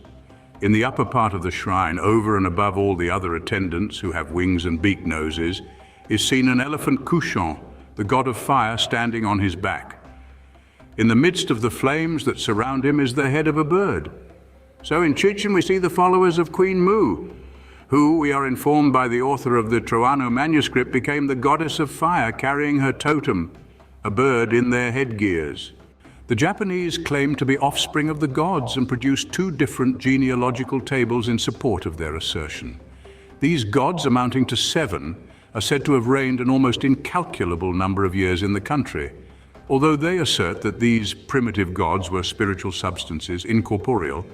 In the upper part of the shrine, over and above all the other attendants who have wings and beak noses, is seen an elephant couchant, the god of fire, standing on his back. In the midst of the flames that surround him is the head of a bird. So in Chichen we see the followers of Queen Mu, who, we are informed by the author of the Troano manuscript, became the goddess of fire, carrying her totem, a bird, in their headgears. The Japanese claim to be offspring of the gods and produced 2 different genealogical tables in support of their assertion. These gods, amounting to 7, are said to have reigned an almost incalculable number of years in the country. Although they assert that these primitive gods were spiritual substances, incorporeal,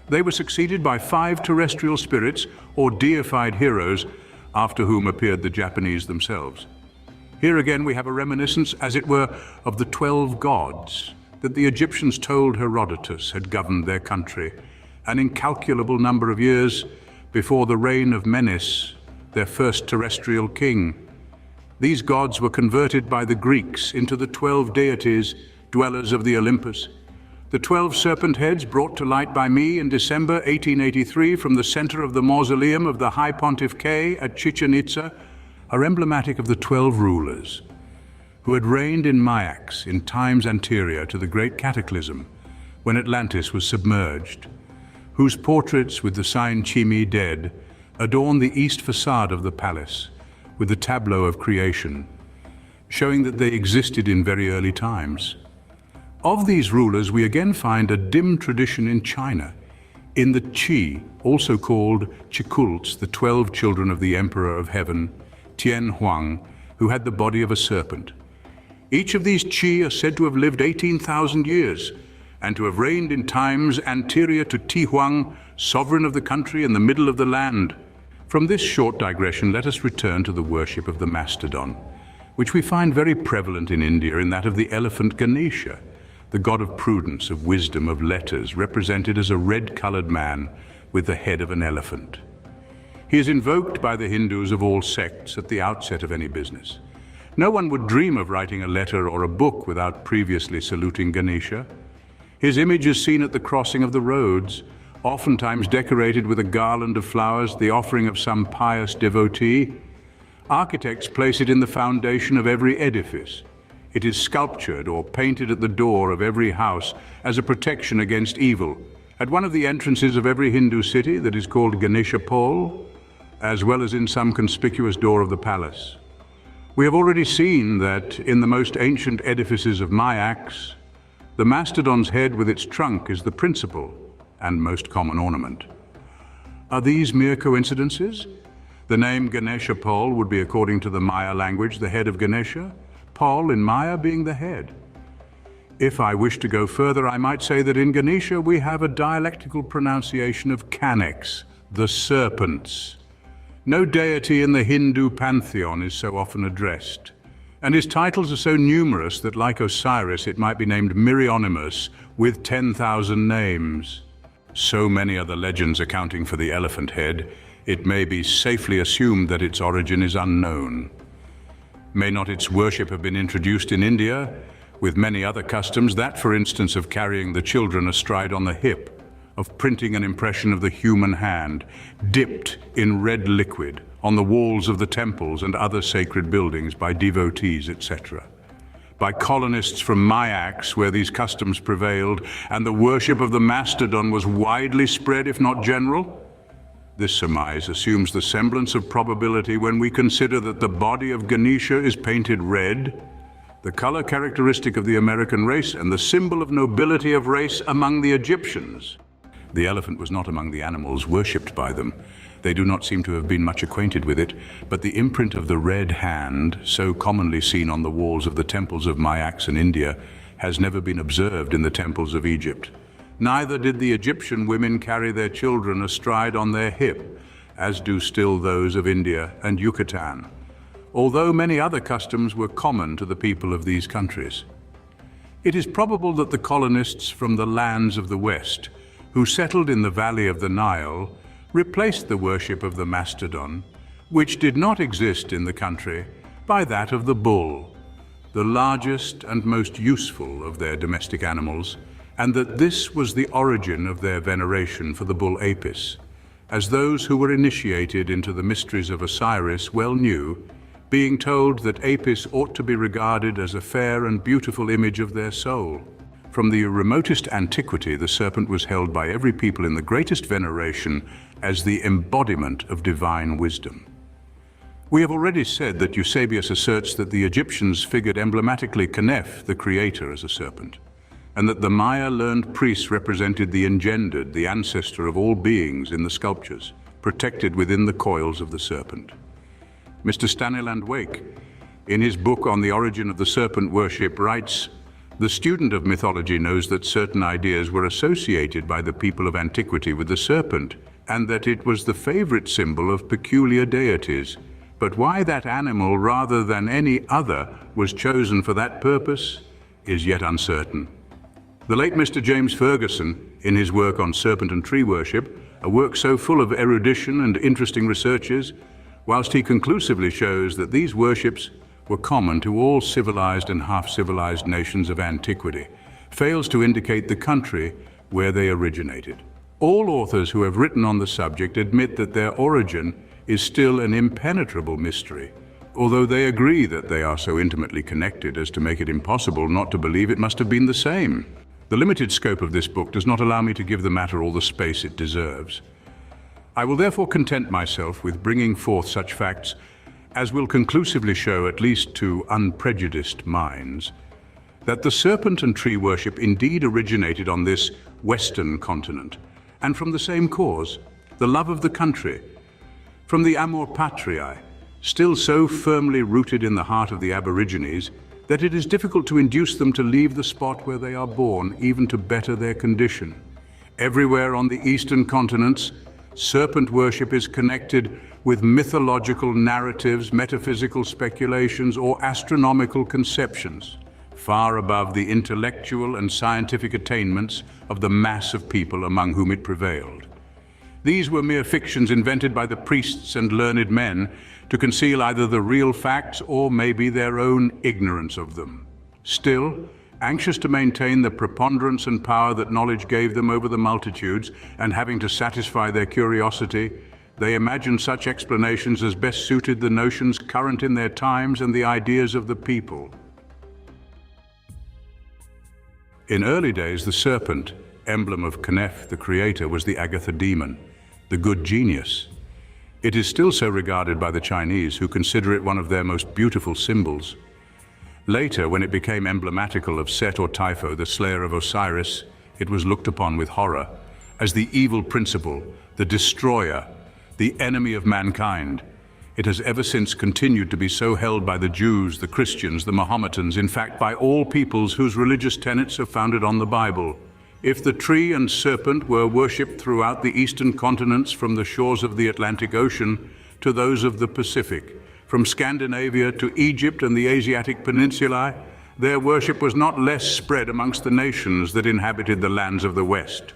they were succeeded by 5 terrestrial spirits or deified heroes, after whom appeared the Japanese themselves. Here again we have a reminiscence, as it were, of the 12 gods that the Egyptians told Herodotus had governed their country an incalculable number of years before the reign of Menes, their first terrestrial king. These gods were converted by the Greeks into the 12 deities, dwellers of the Olympus. The 12 serpent heads brought to light by me in December 1883 from the center of the mausoleum of the High Pontiff K at Chichen Itza are emblematic of the 12 rulers who had reigned in Mayax in times anterior to the great cataclysm when Atlantis was submerged, whose portraits with the sign Chimi dead adorn the east facade of the palace with the tableau of creation, showing that they existed in very early times. Of these rulers, we again find a dim tradition in China, in the Qi, also called Chikults, the 12 children of the Emperor of Heaven, Tian Huang, who had the body of a serpent. Each of these Qi are said to have lived 18,000 years and to have reigned in times anterior to Ti Huang, sovereign of the country in the middle of the land. From this short digression, let us return to the worship of the mastodon, which we find very prevalent in India in that of the elephant Ganesha, the god of prudence, of wisdom, of letters, represented as a red-colored man with the head of an elephant. He is invoked by the Hindus of all sects at the outset of any business. No one would dream of writing a letter or a book without previously saluting Ganesha. His image is seen at the crossing of the roads, oftentimes decorated with a garland of flowers, the offering of some pious devotee. Architects place it in the foundation of every edifice. It is sculptured or painted at the door of every house as a protection against evil. At one of the entrances of every Hindu city that is called Ganesha Pole, as well as in some conspicuous door of the palace. We have already seen that in the most ancient edifices of Mayax, the mastodon's head with its trunk is the principal and most common ornament. Are these mere coincidences? The name Ganesha Pole would be, according to the Maya language, the head of Ganesha, Pole in Maya being the head. If I wish to go further, I might say that in Ganesha we have a dialectical pronunciation of Canex, the serpents. No deity in the Hindu pantheon is so often addressed, and his titles are so numerous that, like Osiris, it might be named Myrionymus with 10,000 names. So many are the legends accounting for the elephant head, it may be safely assumed that its origin is unknown. May not its worship have been introduced in India, with many other customs, that, for instance, of carrying the children astride on the hip, of printing an impression of the human hand, dipped in red liquid, on the walls of the temples and other sacred buildings by devotees, etc. By colonists from Mayax, where these customs prevailed, and the worship of the mastodon was widely spread, if not general? This surmise assumes the semblance of probability when we consider that the body of Ganesha is painted red, the color characteristic of the American race and the symbol of nobility of race among the Egyptians. The elephant was not among the animals worshipped by them. They do not seem to have been much acquainted with it, but the imprint of the red hand, so commonly seen on the walls of the temples of Mayax in India, has never been observed in the temples of Egypt. Neither did the Egyptian women carry their children astride on their hip, as do still those of India and Yucatan, although many other customs were common to the people of these countries. It is probable that the colonists from the lands of the West, who settled in the valley of the Nile, replaced the worship of the mastodon, which did not exist in the country, by that of the bull, the largest and most useful of their domestic animals, and that this was the origin of their veneration for the bull Apis, as those who were initiated into the mysteries of Osiris well knew, being told that Apis ought to be regarded as a fair and beautiful image of their soul. From the remotest antiquity, the serpent was held by every people in the greatest veneration as the embodiment of divine wisdom. We have already said that Eusebius asserts that the Egyptians figured emblematically Kneph, the creator, as a serpent, and that the Maya learned priests represented the engendered, the ancestor of all beings in the sculptures, protected within the coils of the serpent. Mr. Staniland Wake, in his book on the origin of the serpent worship, writes, "The student of mythology knows that certain ideas were associated by the people of antiquity with the serpent, and that it was the favorite symbol of peculiar deities. But why that animal rather than any other was chosen for that purpose is yet uncertain." The late Mr. James Ferguson, in his work on serpent and tree worship, a work so full of erudition and interesting researches, whilst he conclusively shows that these worships were common to all civilized and half-civilized nations of antiquity, fails to indicate the country where they originated. All authors who have written on the subject admit that their origin is still an impenetrable mystery, although they agree that they are so intimately connected as to make it impossible not to believe it must have been the same. The limited scope of this book does not allow me to give the matter all the space it deserves. I will therefore content myself with bringing forth such facts as will conclusively show, at least to unprejudiced minds, that the serpent and tree worship indeed originated on this Western continent, and from the same cause, the love of the country, from the amor patriae, still so firmly rooted in the heart of the Aborigines that it is difficult to induce them to leave the spot where they are born, even to better their condition. Everywhere on the eastern continents, serpent worship is connected with mythological narratives, metaphysical speculations, or astronomical conceptions, far above the intellectual and scientific attainments of the mass of people among whom it prevailed. These were mere fictions invented by the priests and learned men to conceal either the real facts or maybe their own ignorance of them. Still, anxious to maintain the preponderance and power that knowledge gave them over the multitudes, and having to satisfy their curiosity, they imagined such explanations as best suited the notions current in their times and the ideas of the people. In early days, the serpent, emblem of Kneph, the creator, was the Agatha demon, the good genius. It is still so regarded by the Chinese, who consider it one of their most beautiful symbols. Later, when it became emblematical of Set or Typho, the slayer of Osiris, it was looked upon with horror as the evil principle, the destroyer, the enemy of mankind. It has ever since continued to be so held by the Jews, the Christians, the Mohammedans, in fact by all peoples whose religious tenets are founded on the Bible. If the tree and serpent were worshipped throughout the eastern continents, from the shores of the Atlantic Ocean to those of the Pacific, from Scandinavia to Egypt and the Asiatic Peninsula, their worship was not less spread amongst the nations that inhabited the lands of the West.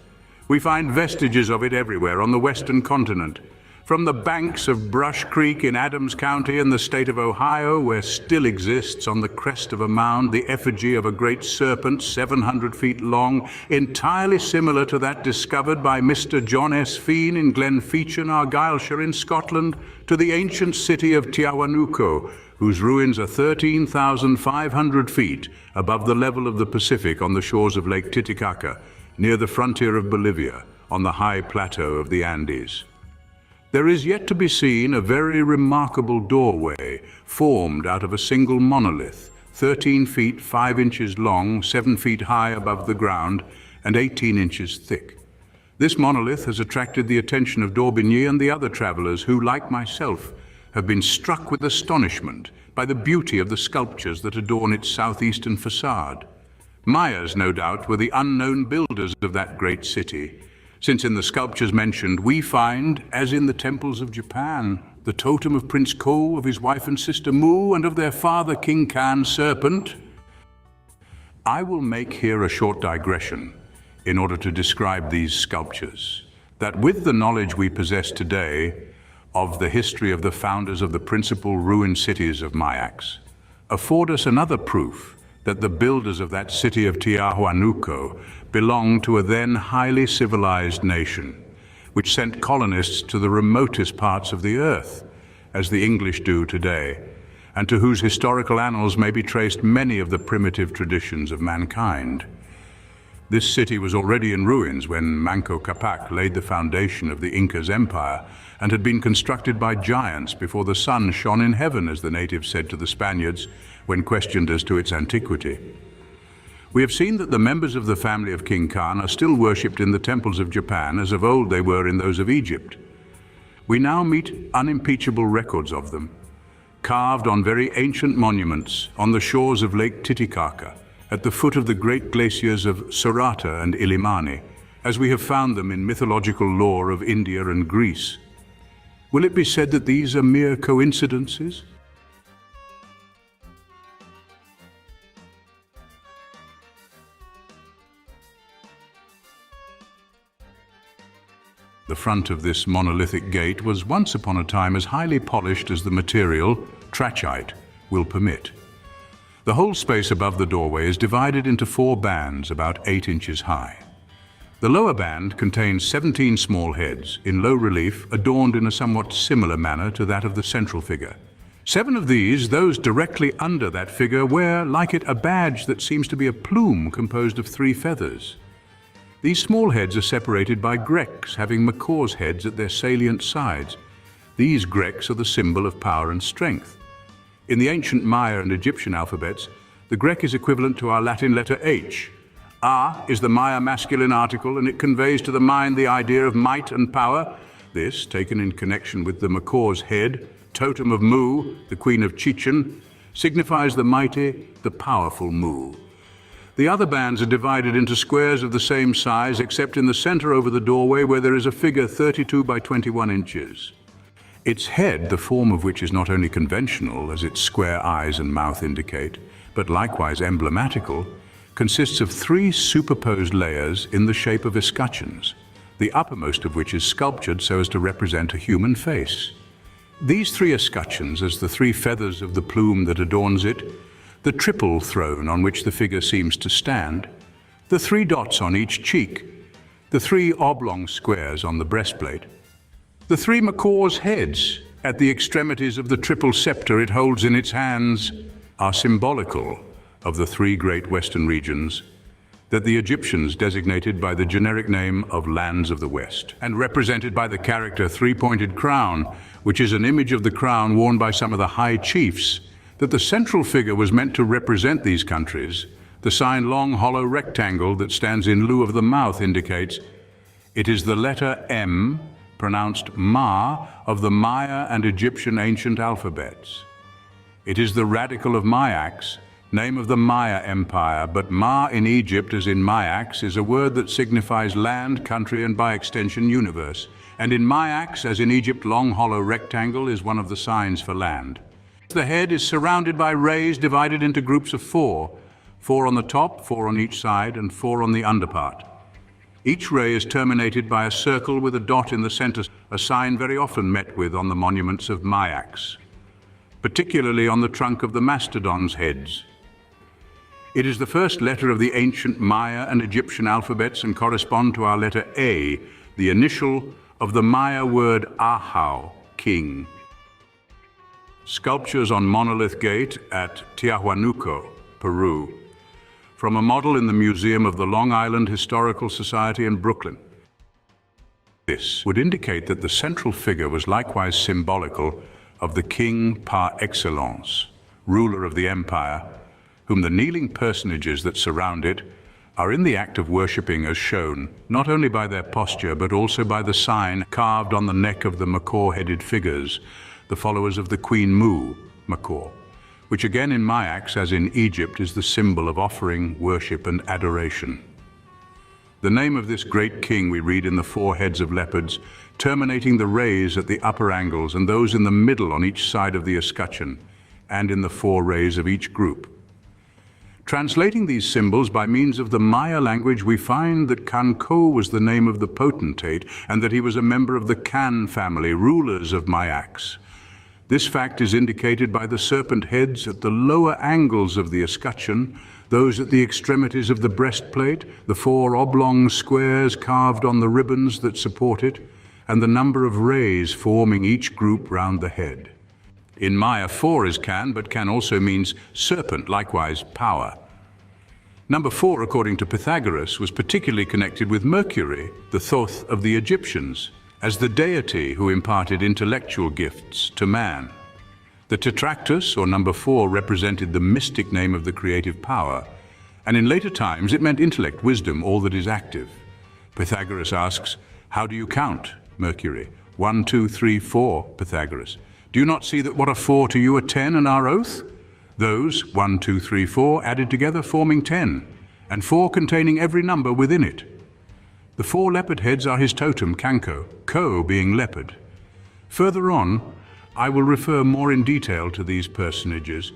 We find vestiges of it everywhere on the western continent, from the banks of Brush Creek in Adams County in the state of Ohio, where still exists on the crest of a mound the effigy of a great serpent 700 feet long, entirely similar to that discovered by Mr. John S. Fean in Glenfeechin, Argyllshire in Scotland, to the ancient city of Tiahuanaco, whose ruins are 13,500 feet above the level of the Pacific on the shores of Lake Titicaca, near the frontier of Bolivia, on the high plateau of the Andes. There is yet to be seen a very remarkable doorway formed out of a single monolith, 13 feet 5 inches long, 7 feet high above the ground, and 18 inches thick. This monolith has attracted the attention of D'Orbigny and the other travelers who, like myself, have been struck with astonishment by the beauty of the sculptures that adorn its southeastern facade. Mayas, no doubt, were the unknown builders of that great city, since in the sculptures mentioned we find, as in the temples of Japan, the totem of Prince Ko, of his wife and sister Mu, and of their father King Khan serpent. I will make here a short digression in order to describe these sculptures, that with the knowledge we possess today of the history of the founders of the principal ruined cities of Mayax, afford us another proof that the builders of that city of Tiahuanaco belonged to a then highly civilized nation, which sent colonists to the remotest parts of the earth, as the English do today, and to whose historical annals may be traced many of the primitive traditions of mankind. This city was already in ruins when Manco Capac laid the foundation of the Inca's empire, and had been constructed by giants before the sun shone in heaven, as the natives said to the Spaniards when questioned as to its antiquity. We have seen that the members of the family of King Khan are still worshipped in the temples of Japan, as of old they were in those of Egypt. We now meet unimpeachable records of them, carved on very ancient monuments on the shores of Lake Titicaca, at the foot of the great glaciers of Sorata and Illimani, as we have found them in mythological lore of India and Greece. Will it be said that these are mere coincidences? The front of this monolithic gate was once upon a time as highly polished as the material, trachyte, will permit. The whole space above the doorway is divided into 4 bands about 8 inches high. The lower band contains 17 small heads, in low relief, adorned in a somewhat similar manner to that of the central figure. 7 of these, those directly under that figure, wear, like it, a badge that seems to be a plume composed of 3 feathers. These small heads are separated by grecques, having macaws' heads at their salient sides. These grecques are the symbol of power and strength. In the ancient Maya and Egyptian alphabets, the grecque is equivalent to our Latin letter H. A is the Maya masculine article, and it conveys to the mind the idea of might and power. This, taken in connection with the macaw's head, totem of Mu, the queen of Chichen, signifies the mighty, the powerful Mu. The other bands are divided into squares of the same size, except in the center over the doorway, where there is a figure 32 by 21 inches. Its head, the form of which is not only conventional, as its square eyes and mouth indicate, but likewise emblematical, consists of 3 superposed layers in the shape of escutcheons, the uppermost of which is sculptured so as to represent a human face. These 3 escutcheons, as the 3 feathers of the plume that adorns it, the triple throne on which the figure seems to stand, the 3 dots on each cheek, the 3 oblong squares on the breastplate, the 3 macaws' heads at the extremities of the triple scepter it holds in its hands, are symbolical of the 3 great Western regions that the Egyptians designated by the generic name of Lands of the West, and represented by the character 3-pointed crown, which is an image of the crown worn by some of the high chiefs. That the central figure was meant to represent these countries, the sign long hollow rectangle that stands in lieu of the mouth indicates it is the letter M, pronounced Ma, of the Maya and Egyptian ancient alphabets. It is the radical of Mayax, name of the Maya Empire, but Ma in Egypt, as in Mayax, is a word that signifies land, country, and by extension universe. And in Mayax, as in Egypt, long hollow rectangle is one of the signs for land. The head is surrounded by rays divided into groups of 4, 4 on the top, 4 on each side, and 4 on the underpart. Each ray is terminated by a circle with a dot in the center, a sign very often met with on the monuments of Mayax, particularly on the trunk of the mastodon's heads. It is the first letter of the ancient Maya and Egyptian alphabets and correspond to our letter A, the initial of the Maya word Ahau, king. Sculptures on Monolith Gate at Tiahuanaco, Peru, from a model in the Museum of the Long Island Historical Society in Brooklyn. This would indicate that the central figure was likewise symbolical of the king par excellence, ruler of the empire, whom the kneeling personages that surround it are in the act of worshipping, as shown not only by their posture but also by the sign carved on the neck of the macaw-headed figures, the followers of the Queen Mu, macaw, which again in Mayax, as in Egypt, is the symbol of offering, worship, and adoration. The name of this great king we read in the 4 heads of leopards, terminating the rays at the upper angles and those in the middle on each side of the escutcheon, and in the 4 rays of each group. Translating these symbols by means of the Maya language, we find that Kanko was the name of the potentate and that he was a member of the Kan family, rulers of Mayax. This fact is indicated by the serpent heads at the lower angles of the escutcheon, those at the extremities of the breastplate, the 4 oblong squares carved on the ribbons that support it, and the number of rays forming each group round the head. In Maya, 4 is Kan, but Kan also means serpent, likewise power. Number 4, according to Pythagoras, was particularly connected with Mercury, the Thoth of the Egyptians, as the deity who imparted intellectual gifts to man. The tetractys, or number 4, represented the mystic name of the creative power, and in later times it meant intellect, wisdom, all that is active. Pythagoras asks, how do you count, Mercury? 1, 2, 3, 4, Pythagoras. Do you not see that what are 4 to you are 10 and our oath? Those, 1, 2, 3, 4, added together forming 10, and 4 containing every number within it. The 4 leopard heads are his totem, Kanko, Ko being leopard. Further on, I will refer more in detail to these personages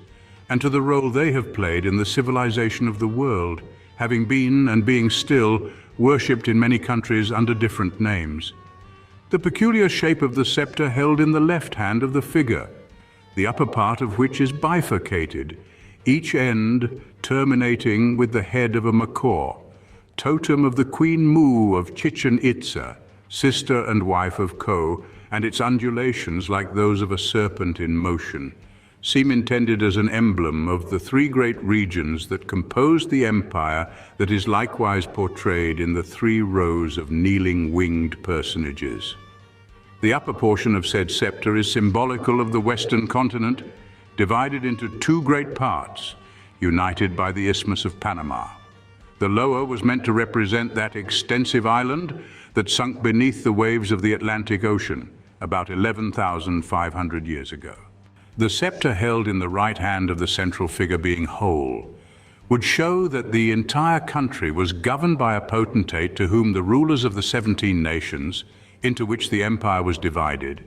and to the role they have played in the civilization of the world, having been and being still worshipped in many countries under different names. The peculiar shape of the scepter held in the left hand of the figure, the upper part of which is bifurcated, each end terminating with the head of a macaw, totem of the Queen Mu of Chichen Itza, sister and wife of Ko, and its undulations, like those of a serpent in motion, seem intended as an emblem of the 3 great regions that compose the empire that is likewise portrayed in the 3 rows of kneeling winged personages. The upper portion of said scepter is symbolical of the Western continent, divided into 2 great parts, united by the Isthmus of Panama. The lower was meant to represent that extensive island that sunk beneath the waves of the Atlantic Ocean about 11,500 years ago. The scepter held in the right hand of the central figure being whole would show that the entire country was governed by a potentate to whom the rulers of the 17 nations, into which the empire was divided,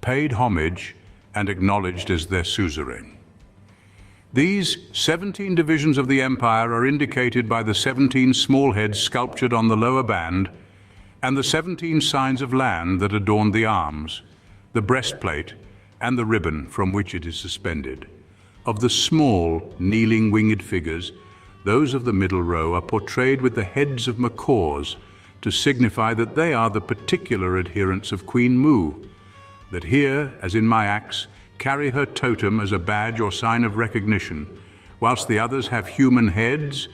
paid homage and acknowledged as their suzerain. These 17 divisions of the empire are indicated by the 17 small heads sculptured on the lower band and the 17 signs of land that adorn the arms, the breastplate, and the ribbon from which it is suspended. Of the small, kneeling winged figures, those of the middle row are portrayed with the heads of macaws to signify that they are the particular adherents of Queen Mu, that here, as in Mayax, carry her totem as a badge or sign of recognition, whilst the others have human heads,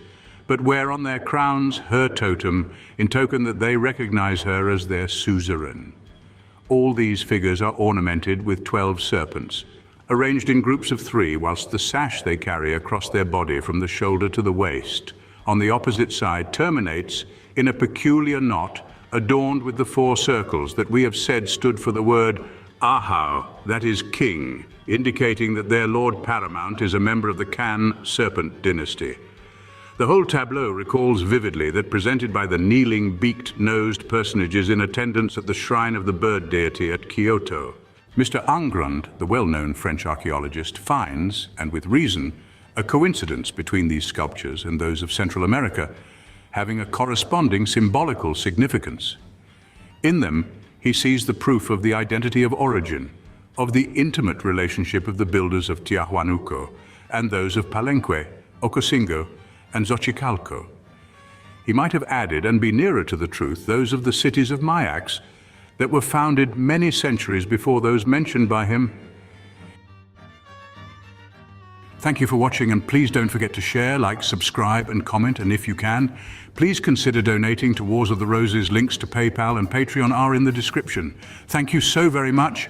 but wear on their crowns her totem in token that they recognize her as their suzerain. All these figures are ornamented with 12 serpents, arranged in groups of 3, whilst the sash they carry across their body from the shoulder to the waist, on the opposite side, terminates in a peculiar knot adorned with the 4 circles that we have said stood for the word Ahau, that is king, indicating that their lord paramount is a member of the Kan serpent dynasty. The whole tableau recalls vividly that presented by the kneeling, beaked-nosed personages in attendance at the shrine of the bird deity at Kyoto. Mr. Engrand, the well-known French archaeologist, finds, and with reason, a coincidence between these sculptures and those of Central America, having a corresponding symbolical significance. In them, he sees the proof of the identity of origin, of the intimate relationship of the builders of Tiahuanaco and those of Palenque, Ocosingo, and Xochicalco. He might have added, and be nearer to the truth, those of the cities of Mayax that were founded many centuries before those mentioned by him. Thank you for watching, and please don't forget to share, like, subscribe, and comment, and if you can, please consider donating to Wars of the Roses. Links to PayPal and Patreon are in the description. Thank you so very much.